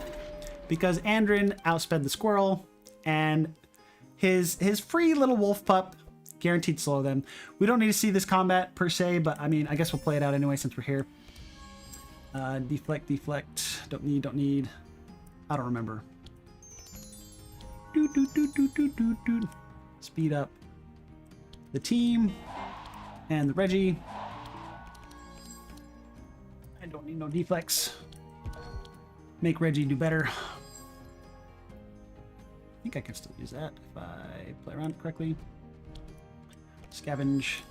because Andrin outsped the squirrel, and his free little wolf pup guaranteed slow them. We don't need to see this combat per se, but I mean, I guess we'll play it out anyway since we're here. Deflect. Don't need. I don't remember. Speed up the team and the Reggie. I don't need no deflects. Make Reggie do better. I think I can still use that if I play around correctly. Scavenge.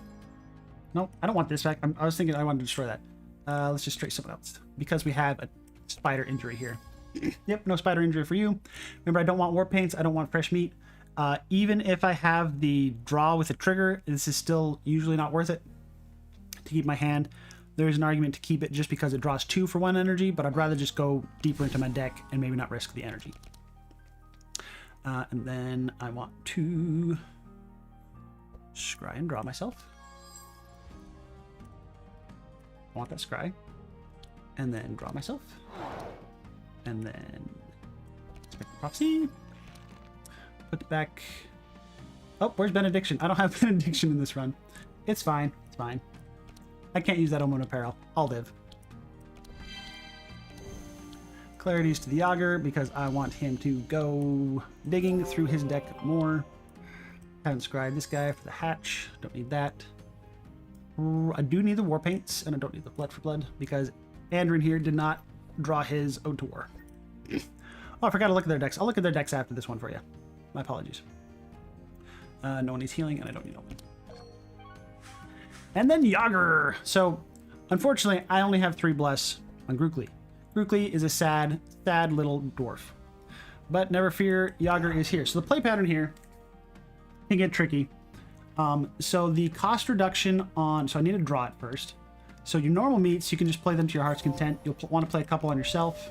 Nope, I don't want this back. I was thinking I wanted to destroy that. Let's just trade someone else because we have a spider injury here. Yep, no spider injury for you. Remember, I don't want war paints. I don't want fresh meat. Even if I have the draw with a trigger, this is still usually not worth it to keep my hand. There's an argument to keep it just because it draws 2 for 1 energy, but I'd rather just go deeper into my deck and maybe not risk the energy. And then I want to scry and draw myself. I want that scry. And then draw myself. And then Spectre Prophecy. Put it back. Oh, where's Benediction? I don't have Benediction in this run. It's fine. It's fine. I can't use that Omen Apparel. I'll live. Clarities to the Yogger because I want him to go digging through his deck more. Haven't scribed this guy for the hatch. Don't need that. I do need the war paints, and I don't need the blood for blood because Andrin here did not draw his Ode to War. Oh, I forgot to look at their decks. I'll look at their decks after this one for you. My apologies. No one needs healing, and I don't need Omen. And then Yogger. So, unfortunately, I only have 3 bless on Grookly. Grookly is a sad little dwarf. But never fear, Yogger is here. So the play pattern here can get tricky. So the cost reduction on... So I need to draw it first. So your normal meats, you can just play them to your heart's content. You'll want to play a couple on yourself.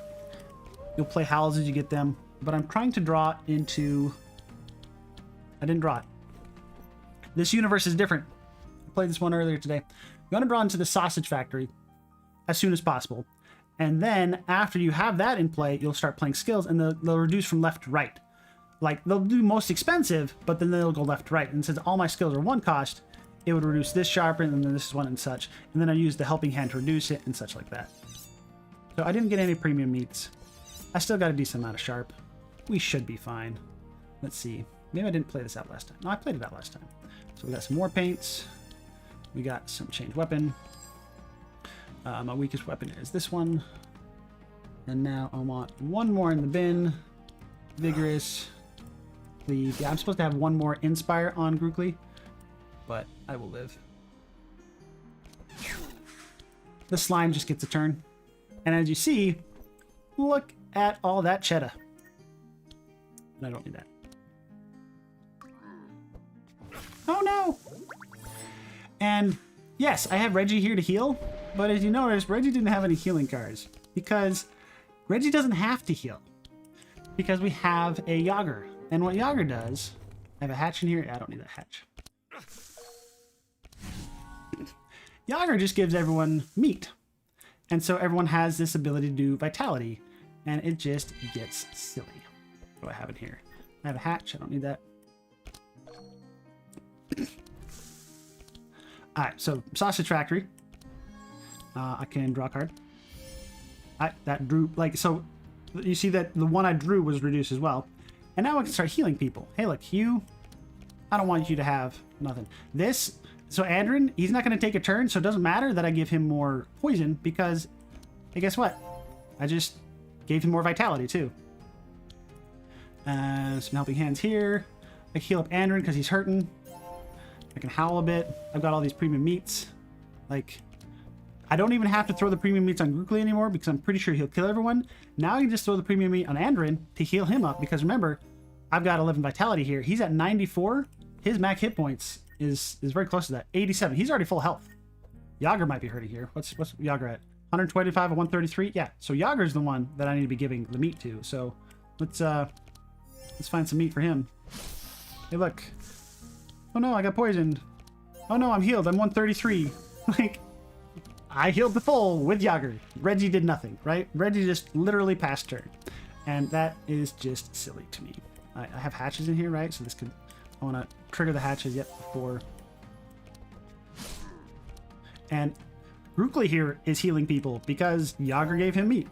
You'll play howls as you get them. But I'm trying to draw into... I didn't draw it. This universe is different. I played this one earlier today. You want to draw into the sausage factory as soon as possible. And then after you have that in play, you'll start playing skills, and they'll reduce from left to right. Like, they'll do most expensive, but then they'll go left to right. And since all my skills are 1 cost, it would reduce this sharpen, and then this one and such. And then I use the helping hand to reduce it and such like that. So I didn't get any premium meats. I still got a decent amount of sharp. We should be fine. Let's see. Maybe I didn't play this out last time. No, I played it out last time. So we got some war paints. We got some change weapon. My weakest weapon is this one. And now I want 1 more in the bin. Vigorous. Please. Yeah, I'm supposed to have 1 more Inspire on Grookly, but I will live. The slime just gets a turn. And as you see, look at all that cheddar. And I don't need that. Oh no! And yes, I have Reggie here to heal, but as you notice, Reggie didn't have any healing cards because Reggie doesn't have to heal because we have a Yogger. And what Yogger does, I have a hatch in here. I don't need that hatch. Yogger just gives everyone meat. And so everyone has this ability to do vitality, and it just gets silly. What do I have in here? I have a hatch. I don't need that. Alright, so Sausage Factory. I can draw a card. That drew, like, so you see that the one I drew was reduced as well. And now I can start healing people. Hey, look, you, I don't want you to have nothing. This, so Andrin, he's not going to take a turn, so it doesn't matter that I give him more poison because, hey, guess what? I just gave him more vitality, too. Some helping hands here. I can heal up Andrin because he's hurting. I can howl a bit. I've got all these premium meats. Like, I don't even have to throw the premium meats on Grookly anymore because I'm pretty sure he'll kill everyone. Now I can just throw the premium meat on Andrin to heal him up because remember, I've got 11 vitality here. He's at 94. His max hit points is very close to that. 87. He's already full health. Yogger might be hurting here. What's Yogger at? 125 and 133? Yeah, so Yogger's the one that I need to be giving the meat to. So let's find some meat for him. Hey, look. Oh no, I got poisoned. Oh no, I'm healed. I'm 133. Like, I healed the full with Yogger. Reggie did nothing, right? Reggie just literally passed turn. And that is just silly to me. I have hatches in here, right? So this could... I want to trigger the hatches yet before... And Rookly here is healing people because Yogger gave him meat.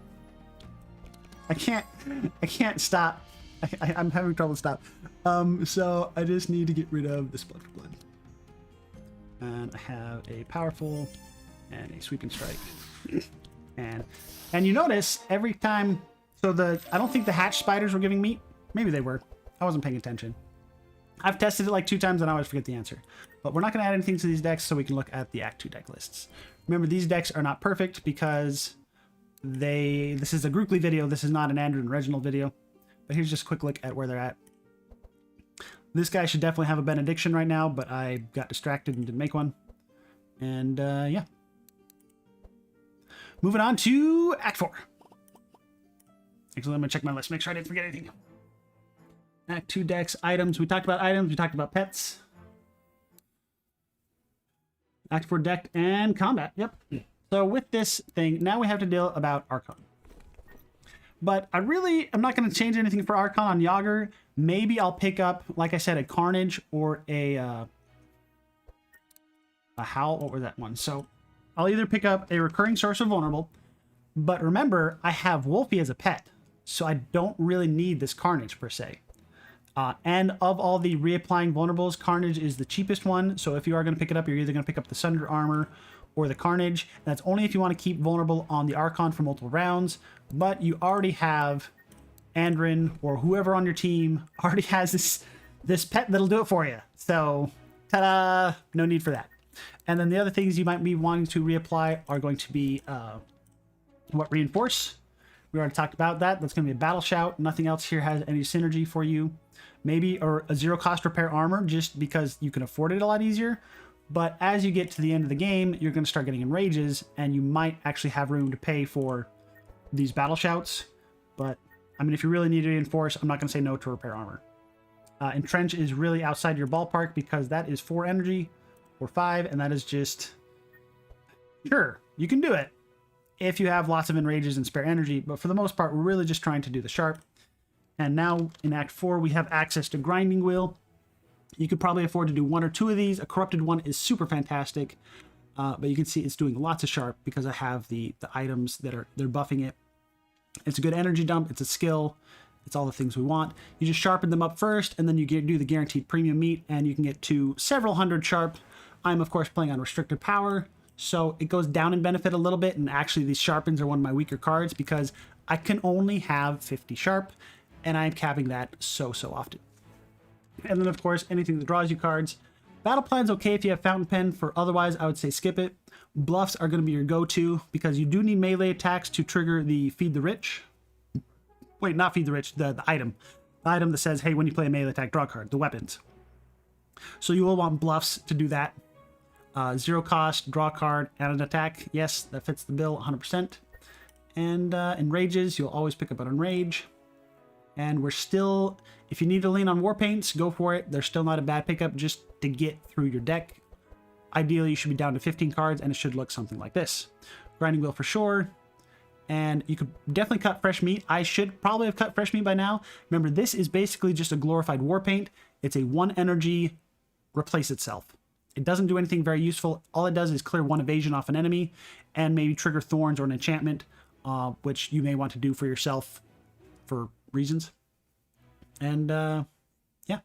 I can't stop. I'm having trouble stop. So I just need to get rid of this blood for blood. And I have a powerful and a sweeping strike. And you notice every time, so I don't think the hatch spiders were giving meat. Maybe they were. I wasn't paying attention. I've tested it like 2 times and I always forget the answer. But we're not going to add anything to these decks so we can look at the Act 2 deck lists. Remember, these decks are not perfect because this is a Grookly video. This is not an Andrin and Reginald video. But here's just a quick look at where they're at. This guy should definitely have a benediction right now, but I got distracted and didn't make one. And yeah. Moving on to Act 4. Actually, I'm going to check my list, make sure I didn't forget anything. Act 2 decks, items. We talked about items, we talked about pets. Act 4 deck and combat. Yep. So with this thing, now we have to deal about Archon. But I really am not going to change anything for Archon on Yogger. Maybe I'll pick up, like I said, a Carnage or a Howl. What was that one? So I'll either pick up a recurring source of vulnerable. But remember, I have WOLFY as a pet. So I don't really need this Carnage per se. And of all the reapplying vulnerables, Carnage is the cheapest one. So if you are going to pick it up, you're either going to pick up the Sunder Armor or the Carnage. And that's only if you want to keep vulnerable on the Archon for multiple rounds. But you already have Andrin or whoever on your team already has this pet that'll do it for you. So, ta-da! No need for that. And then the other things you might be wanting to reapply are going to be Reinforce. We already talked about that. That's going to be a Battle Shout. Nothing else here has any synergy for you. Maybe or a 0-cost repair armor just because you can afford it a lot easier. But as you get to the end of the game, you're going to start getting enrages and you might actually have room to pay for these Battle Shouts. But I mean, if you really need to reinforce, I'm not going to say no to repair armor. Entrench is really outside your ballpark because that is 4 energy or 5, and that is just... Sure, you can do it if you have lots of enrages and spare energy, but for the most part, we're really just trying to do the sharp. And now in Act 4, we have access to Grinding Wheel. You could probably afford to do 1 or 2 of these. A Corrupted one is super fantastic, but you can see it's doing lots of sharp because I have the items that they're buffing it. It's a good energy dump. It's a skill. It's all the things we want. You just sharpen them up first, and then you do the guaranteed premium meat, and you can get to several hundred sharp. I'm, of course, playing on restricted power, so it goes down in benefit a little bit, and actually these sharpens are one of my weaker cards because I can only have 50 sharp, and I'm capping that so often. And then, of course, anything that draws you cards. Battle Plan's okay if you have Fountain Pen. For otherwise, I would say skip it. Bluffs are going to be your go-to because you do need melee attacks to trigger the Feed the Rich. Wait, not Feed the Rich, the item. The item that says, hey, when you play a melee attack, draw a card, the weapons. So you will want bluffs to do that. 0 cost, draw a card, and an attack. Yes, that fits the bill 100%. And enrages, you'll always pick up an enrage. And we're still, if you need to lean on war paints, go for it. They're still not a bad pickup just to get through your deck. Ideally, you should be down to 15 cards, and it should look something like this. Grinding Wheel for sure. And you could definitely cut fresh meat. I should probably have cut fresh meat by now. Remember, this is basically just a glorified war paint. It's a 1 energy, replace itself. It doesn't do anything very useful. All it does is clear 1 evasion off an enemy and maybe trigger thorns or an enchantment, which you may want to do for yourself for reasons. And yeah,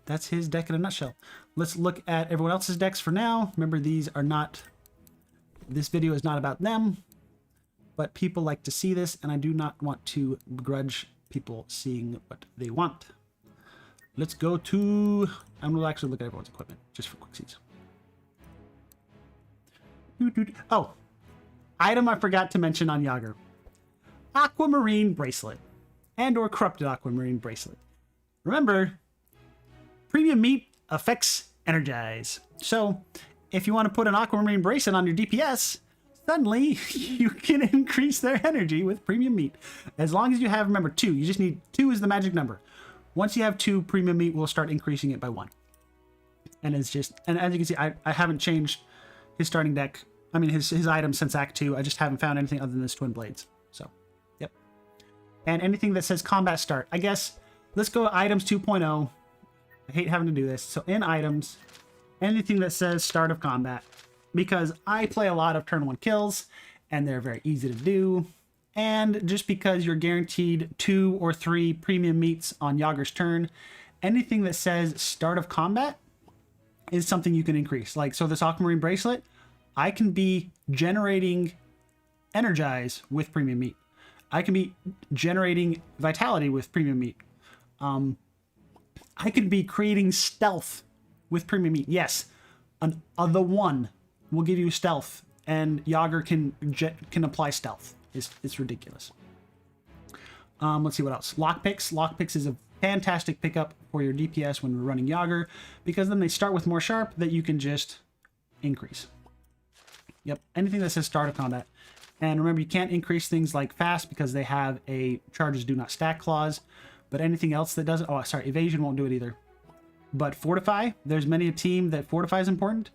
that's his deck in a nutshell. Let's look at everyone else's decks for now. Remember, these are not, this video is not about them, but people like to see this, and I do not want to begrudge people seeing what they want. Let's go to, I'm going to actually look at everyone's equipment just for quicksies. Oh, item I forgot to mention on Yogger. Aquamarine Bracelet and or Corrupted Aquamarine Bracelet. Remember, Premium Meat affects Energize. So if you want to put an aquamarine bracelet on your DPS, suddenly you can increase their energy with premium meat. As long as you have, remember, 2. You just need 2 is the magic number. Once you have 2, premium meat will start increasing it by 1. And it's just, and as you can see, I haven't changed his starting deck. I mean, his items since Act 2. I just haven't found anything other than his twin blades. So, yep. And anything that says combat start. I guess, let's go items 2.0. I hate having to do this. So in items, anything that says start of combat. Because I play a lot of turn 1 kills, and they're very easy to do. And just because you're guaranteed 2 or 3 premium meats on Yogger's turn, anything that says start of combat is something you can increase. Like, so this aquamarine bracelet, I can be generating energize with premium meat. I can be generating vitality with premium meat. I could be creating stealth with premium meat. Yes, the one will give you stealth, and Yogger can apply stealth. It's ridiculous. Let's see what else. Lockpicks. Lockpicks is a fantastic pickup for your DPS when we're running Yogger, because then they start with more sharp that you can just increase. Yep, anything that says start of combat. And remember, you can't increase things like fast because they have a charges do not stack clause. But anything else that doesn't, oh, sorry, evasion won't do it either. But fortify, there's many a team that fortify is important.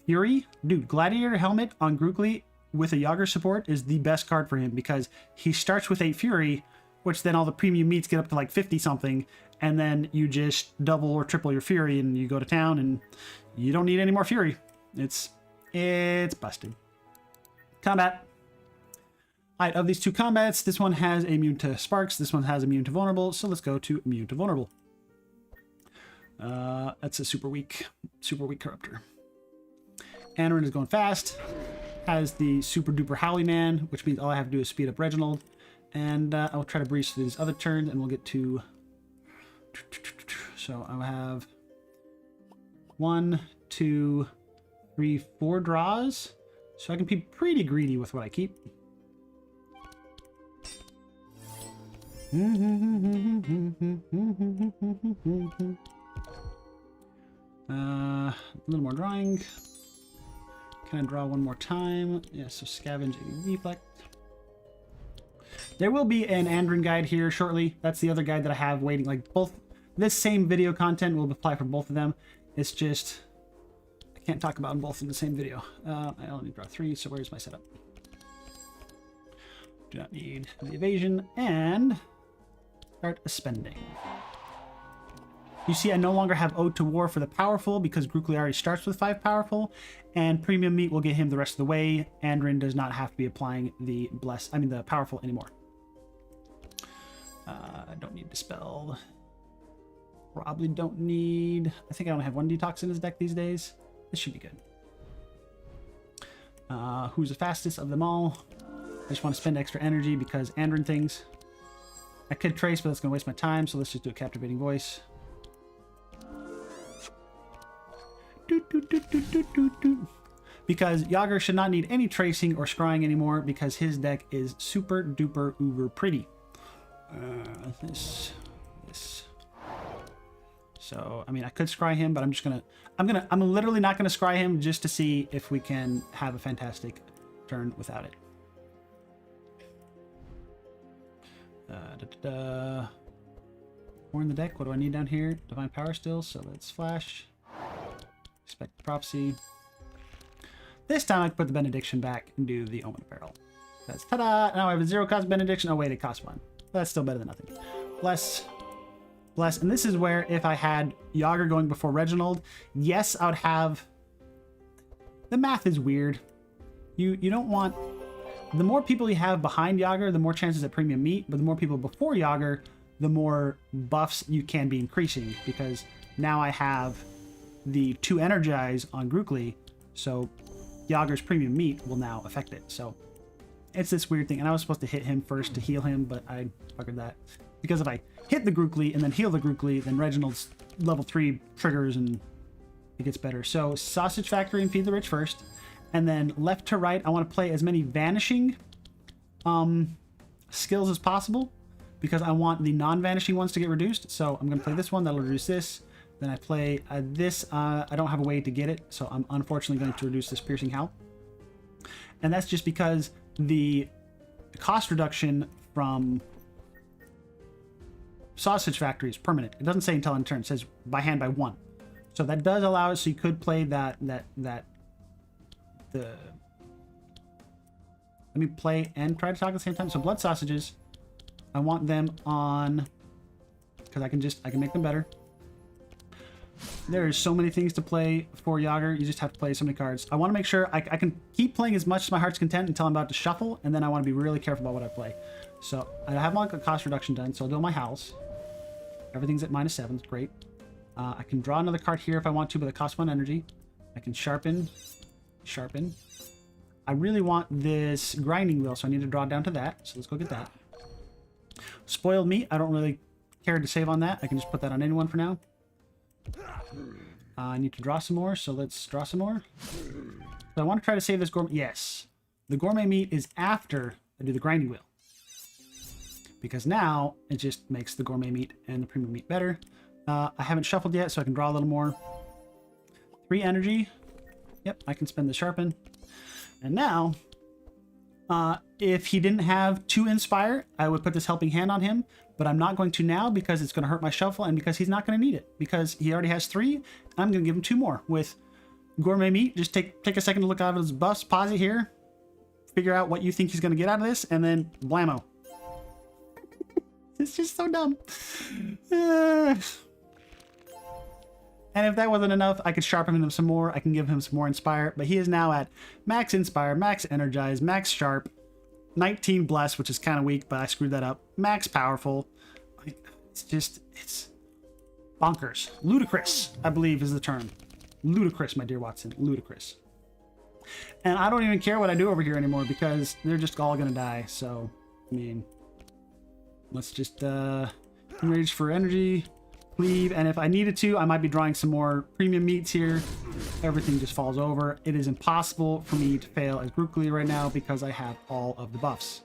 Fury, dude, Gladiator Helmet on Grookly with a Yogger support is the best card for him because he starts with 8 Fury, which then all the premium meats get up to like 50 something, and then you just double or triple your Fury and you go to town and you don't need any more Fury. It's busted. Combat. All right, of these 2 combats, this one has immune to sparks, this one has immune to vulnerable, so let's go to immune to vulnerable. That's a super weak corruptor. Andrin is going fast, has the super duper Howly Man, which means all I have to do is speed up Reginald, and I'll try to breeze through these other turns, and we'll get to, so I have 1, 2, 3, 4 draws, so I can be pretty greedy with what I keep. A little more drawing. Can I draw one more time? Yeah, so scavenge and reflect. There will be an Andrin guide here shortly. That's the other guide that I have waiting. Like both, this same video content will apply for both of them. It's just, I can't talk about them both in the same video. I only draw 3, so where's my setup? Do not need the evasion, and start spending. You see, I no longer have Ode to War for the powerful because Grookly already starts with 5 powerful, and Premium Meat will get him the rest of the way. Andrin does not have to be applying the the powerful anymore. I don't need Dispel. Probably don't need. I think I only have 1 detox in his deck these days. This should be good. Who's the fastest of them all? I just want to spend extra energy because Andrin things. I could trace, but that's going to waste my time, so let's just do a captivating voice. Because Yogger should not need any tracing or scrying anymore because his deck is super duper uber pretty. This. So, I mean, I could scry him, but I'm literally not gonna scry him just to see if we can have a fantastic turn without it. More in the deck. What do I need down here? Divine Power still, so let's flash. Expect Prophecy. This time I can put the Benediction back and do the Omen Apparel. That's ta-da! Now I have a 0 cost Benediction. Oh wait, it costs 1. That's still better than nothing. Bless. Bless. And this is where if I had Yogger going before Reginald, yes, I would have... The math is weird. You don't want... The more people you have behind Yogger, the more chances at Premium Meat, but the more people before Yogger, the more buffs you can be increasing, because now I have the 2 Energize on Grookly, so Yogger's Premium Meat will now affect it. So it's this weird thing, and I was supposed to hit him first to heal him, but I buggered that. Because if I hit the Grookly and then heal the Grookly, then Reginald's level 3 triggers and it gets better. So Sausage Factory and Feed the Rich first. And then left to right, I want to play as many vanishing skills as possible because I want the non-vanishing ones to get reduced. So I'm going to play this one. That'll reduce this. Then I play this. I don't have a way to get it, so I'm unfortunately going to reduce this piercing howl. And that's just because the cost reduction from Sausage Factory is permanent. It doesn't say until end turn. It says by hand by 1. So that does allow us, so you could play let me play and try to talk at the same time. So blood sausages, I want them on, because I can make them better. There's so many things to play for Yogger. You just have to play so many cards. I want to make sure I can keep playing as much as my heart's content until I'm about to shuffle, and then I want to be really careful about what I play. So I have my cost reduction done, so I'll do my howls. Everything's at -7, great. I can draw another card here if I want to, but it costs 1 energy. I can sharpen. I really want this grinding wheel, so I need to draw down to that. So let's go get that. Spoiled meat, I don't really care to save on that. I can just put that on anyone for now. I need to draw some more, so let's draw some more. So I want to try to save this gourmet. Yes, the gourmet meat is after I do the grinding wheel, because now it just makes the gourmet meat and the premium meat better. I haven't shuffled yet, so I can draw a little more. 3 energy. Yep, I can spend the sharpen. And now, if he didn't have 2 inspire, I would put this helping hand on him, but I'm not going to now because it's going to hurt my shuffle and because he's not going to need it, because he already has 3. I'm going to give him 2 more with gourmet meat. Just take a second to look out of his buffs, pause it here, figure out what you think he's going to get out of this, and then blammo. It's just so dumb. And if that wasn't enough, I could sharpen him some more. I can give him some more inspire, but he is now at max inspire, max energize, max sharp, 19 bless, which is kind of weak, but I screwed that up. Max powerful. It's bonkers. Ludicrous, I believe is the term. Ludicrous, my dear Watson. Ludicrous. And I don't even care what I do over here anymore because they're just all gonna die. So, I mean, let's just enrage for energy. Leave, and if I needed to, I might be drawing some more premium meats here. Everything just falls over. It is impossible for me to fail as Grookly right now because I have all of the buffs.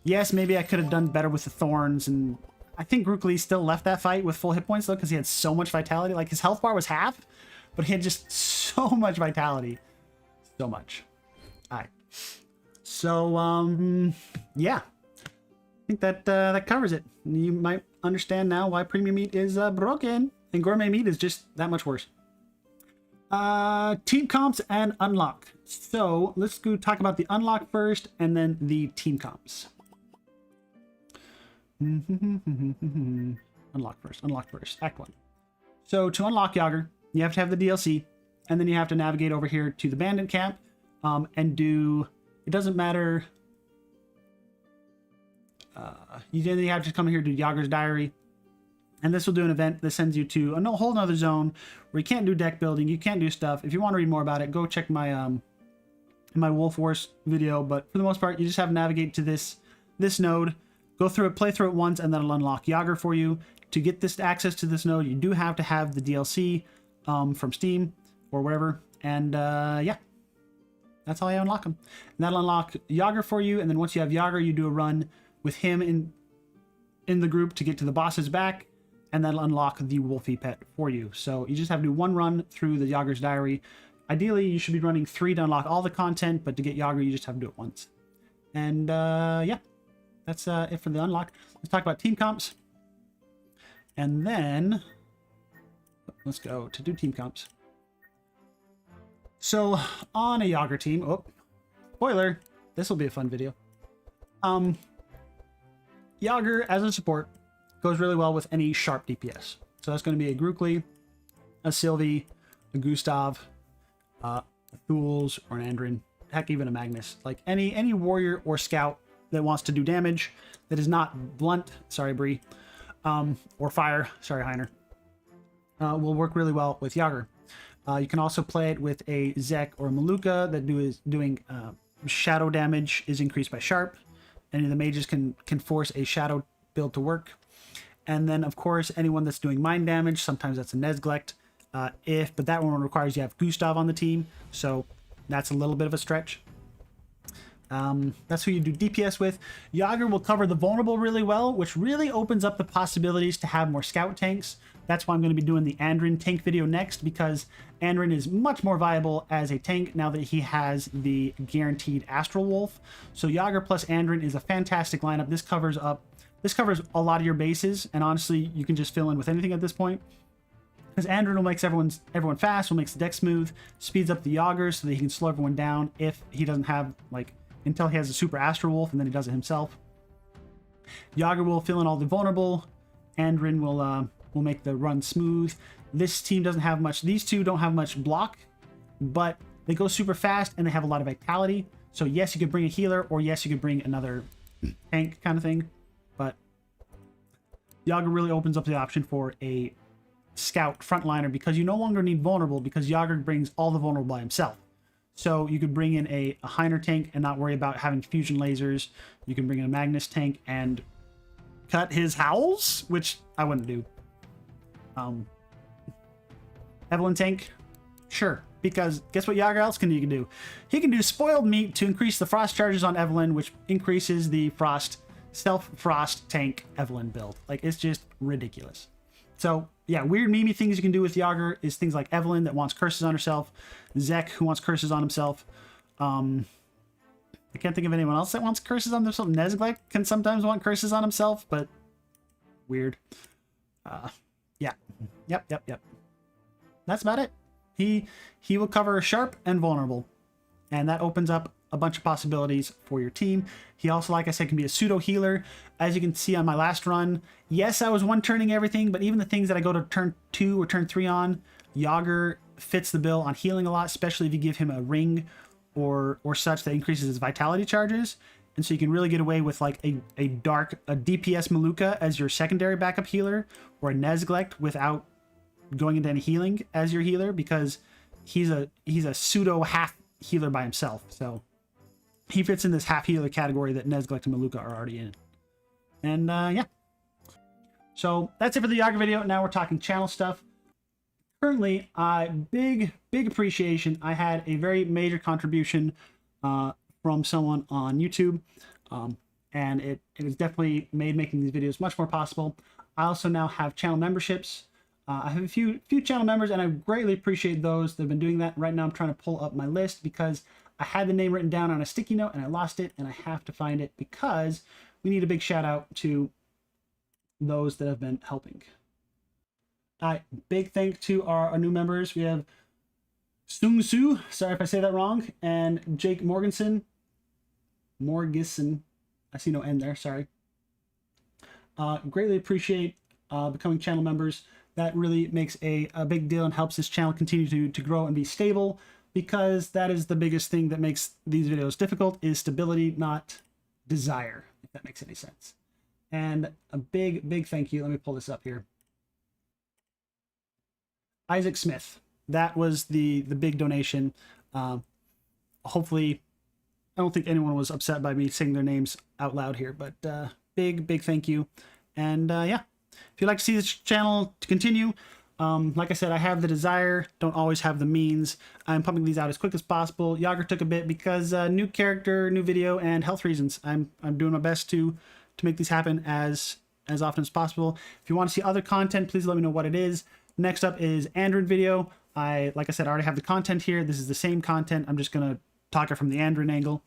Yes, maybe I could have done better with the thorns, and I think Grookly still left that fight with full hit points though because he had so much vitality. Like his health bar was half, but he had just so much vitality. So much. Alright. So, yeah. I think that covers it. You might understand now why premium meat is broken and gourmet meat is just that much worse. Team comps and unlock. So let's go talk about the unlock first and then the team comps. Unlock first. Act 1. So to unlock Yogger, you have to have the DLC, and then you have to navigate over here to the bandit camp and do, it doesn't matter. You have to come here to Yogger's Diary, and this will do an event that sends you to a whole nother zone where you can't do deck building, you can't do stuff. If you want to read more about it, go check my my Wolf Wars video. But for the most part, you just have to navigate to this node, go through it, play through it once, and then it'll unlock Yogger for you. To get this access to this node, you do have to have the DLC from Steam or wherever, and yeah, that's how you unlock them. And that'll unlock Yogger for you, and then once you have Yogger, you do a run with him in the group to get to the boss's back, and that'll unlock the Wolfy pet for you. So you just have to do 1 run through the Yogger's Diary. Ideally, you should be running 3 to unlock all the content, but to get Yogger, you just have to do it once. And yeah, that's it for the unlock. Let's talk about team comps. And then let's go to do team comps. So on a Yogger team, oh, spoiler, this will be a fun video. Yogger as a support goes really well with any sharp DPS. So that's going to be a Grookly, a Sylvie, a Gustav, a Thules, or an Andrin. Heck, even a Magnus. Like any warrior or scout that wants to do damage that is not blunt, sorry Bree, or fire, sorry Heiner, will work really well with Yogger. You can also play it with a Zek or a Maluka that doing shadow damage is increased by sharp. Any of the mages can force a shadow build to work. And then, of course, anyone that's doing mind damage, sometimes that's a Nesglect. But that one requires you have Gustav on the team, so that's a little bit of a stretch. That's who you do DPS with. Yogger will cover the vulnerable really well, which really opens up the possibilities to have more scout tanks. That's why I'm going to be doing the Andrin tank video next, because Andrin is much more viable as a tank now that he has the guaranteed Astral Wolf. So Yogger plus Andrin is a fantastic lineup. This covers a lot of your bases, and honestly, you can just fill in with anything at this point. Because Andrin will make everyone fast, will make the deck smooth, speeds up the Yoggers so that he can slow everyone down if he doesn't have, like, until he has a super Astral Wolf, and then he does it himself. Yogger will fill in all the vulnerable. Andrin will make the run smooth. This team doesn't have much. These two don't have much block, but they go super fast and they have a lot of vitality. So yes, you could bring a healer, or yes, you could bring another tank kind of thing. But Yogger really opens up the option for a scout frontliner, because you no longer need vulnerable, because Yogger brings all the vulnerable by himself. So you could bring in a Heiner tank and not worry about having fusion lasers. You can bring in a Magnus tank and cut his howls, which I wouldn't do. Evelyn tank, sure, because guess what Yogger else can do? He can do spoiled meat to increase the frost charges on Evelyn, which increases the self-frost tank Evelyn build. Like, it's just ridiculous. So yeah, weird memey things you can do with Yogger is things like Evelyn that wants curses on herself, Zek who wants curses on himself. I can't think of anyone else that wants curses on themselves. Nezglek can sometimes want curses on himself, but weird. Yeah. Yep. That's about it. He will cover sharp and vulnerable, and that opens up a bunch of possibilities for your team. He also, like I said, can be a pseudo healer. As you can see on my last run, yes, I was one-turning everything, but even the things that I go to turn 2 or turn 3 on, Yogger fits the bill on healing a lot, especially if you give him a ring or such that increases his vitality charges. And so you can really get away with like a DPS Maluka as your secondary backup healer, or a Nezglect without going into any healing as your healer, because he's a pseudo half healer by himself. So he fits in this half healer category that Nezglect and Maluka are already in. And yeah. So that's it for the Yogger video. Now we're talking channel stuff. Currently, big appreciation. I had a very major contribution from someone on YouTube, and it has definitely made making these videos much more possible. I also now have channel memberships. I have a few channel members, and I greatly appreciate those that have been doing that. Right now I'm trying to pull up my list because I had the name written down on a sticky note and I lost it, and I have to find it because we need a big shout out to those that have been helping. Big thank to our new members. We have Sung Su, sorry if I say that wrong, and Jake Morganson. I see no N there, sorry. Greatly appreciate becoming channel members. That really makes a big deal and helps this channel continue to grow and be stable, because that is the biggest thing that makes these videos difficult, is stability, not desire, if that makes any sense. And a big thank you. Let me pull this up here. Isaac Smith. That was the big donation. Hopefully, I don't think anyone was upset by me saying their names out loud here, but big thank you. And yeah, if you'd like to see this channel to continue, like I said, I have the desire, don't always have the means. I'm pumping these out as quick as possible. Yogger took a bit because new character, new video, and health reasons. I'm doing my best to make these happen as often as possible. If you want to see other content, please let me know what it is. Next up is Andrin video. Like I said, I already have the content here. This is the same content. I'm just gonna talk it from the Andrin angle,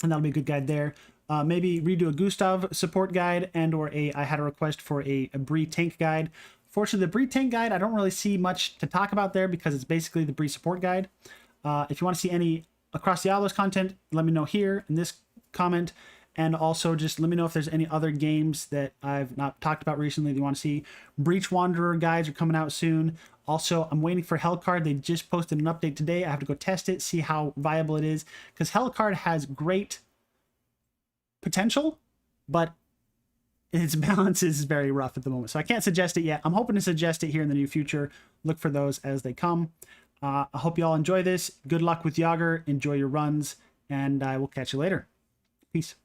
and that'll be a good guide there. Maybe redo a Gustav support guide, and or I had a request for a Bree tank guide. Fortunately, the Bree tank guide, I don't really see much to talk about there because it's basically the Bree support guide. If you want to see any Across Diablos content, let me know here in this comment. And also just let me know if there's any other games that I've not talked about recently that you want to see. Breach Wanderer guides are coming out soon. Also, I'm waiting for Hellcard. They just posted an update today. I have to go test it, see how viable it is, because Hellcard has great potential, but its balance is very rough at the moment. So I can't suggest it yet. I'm hoping to suggest it here in the near future. Look for those as they come. I hope you all enjoy this. Good luck with Yogger. Enjoy your runs, and I will catch you later. Peace.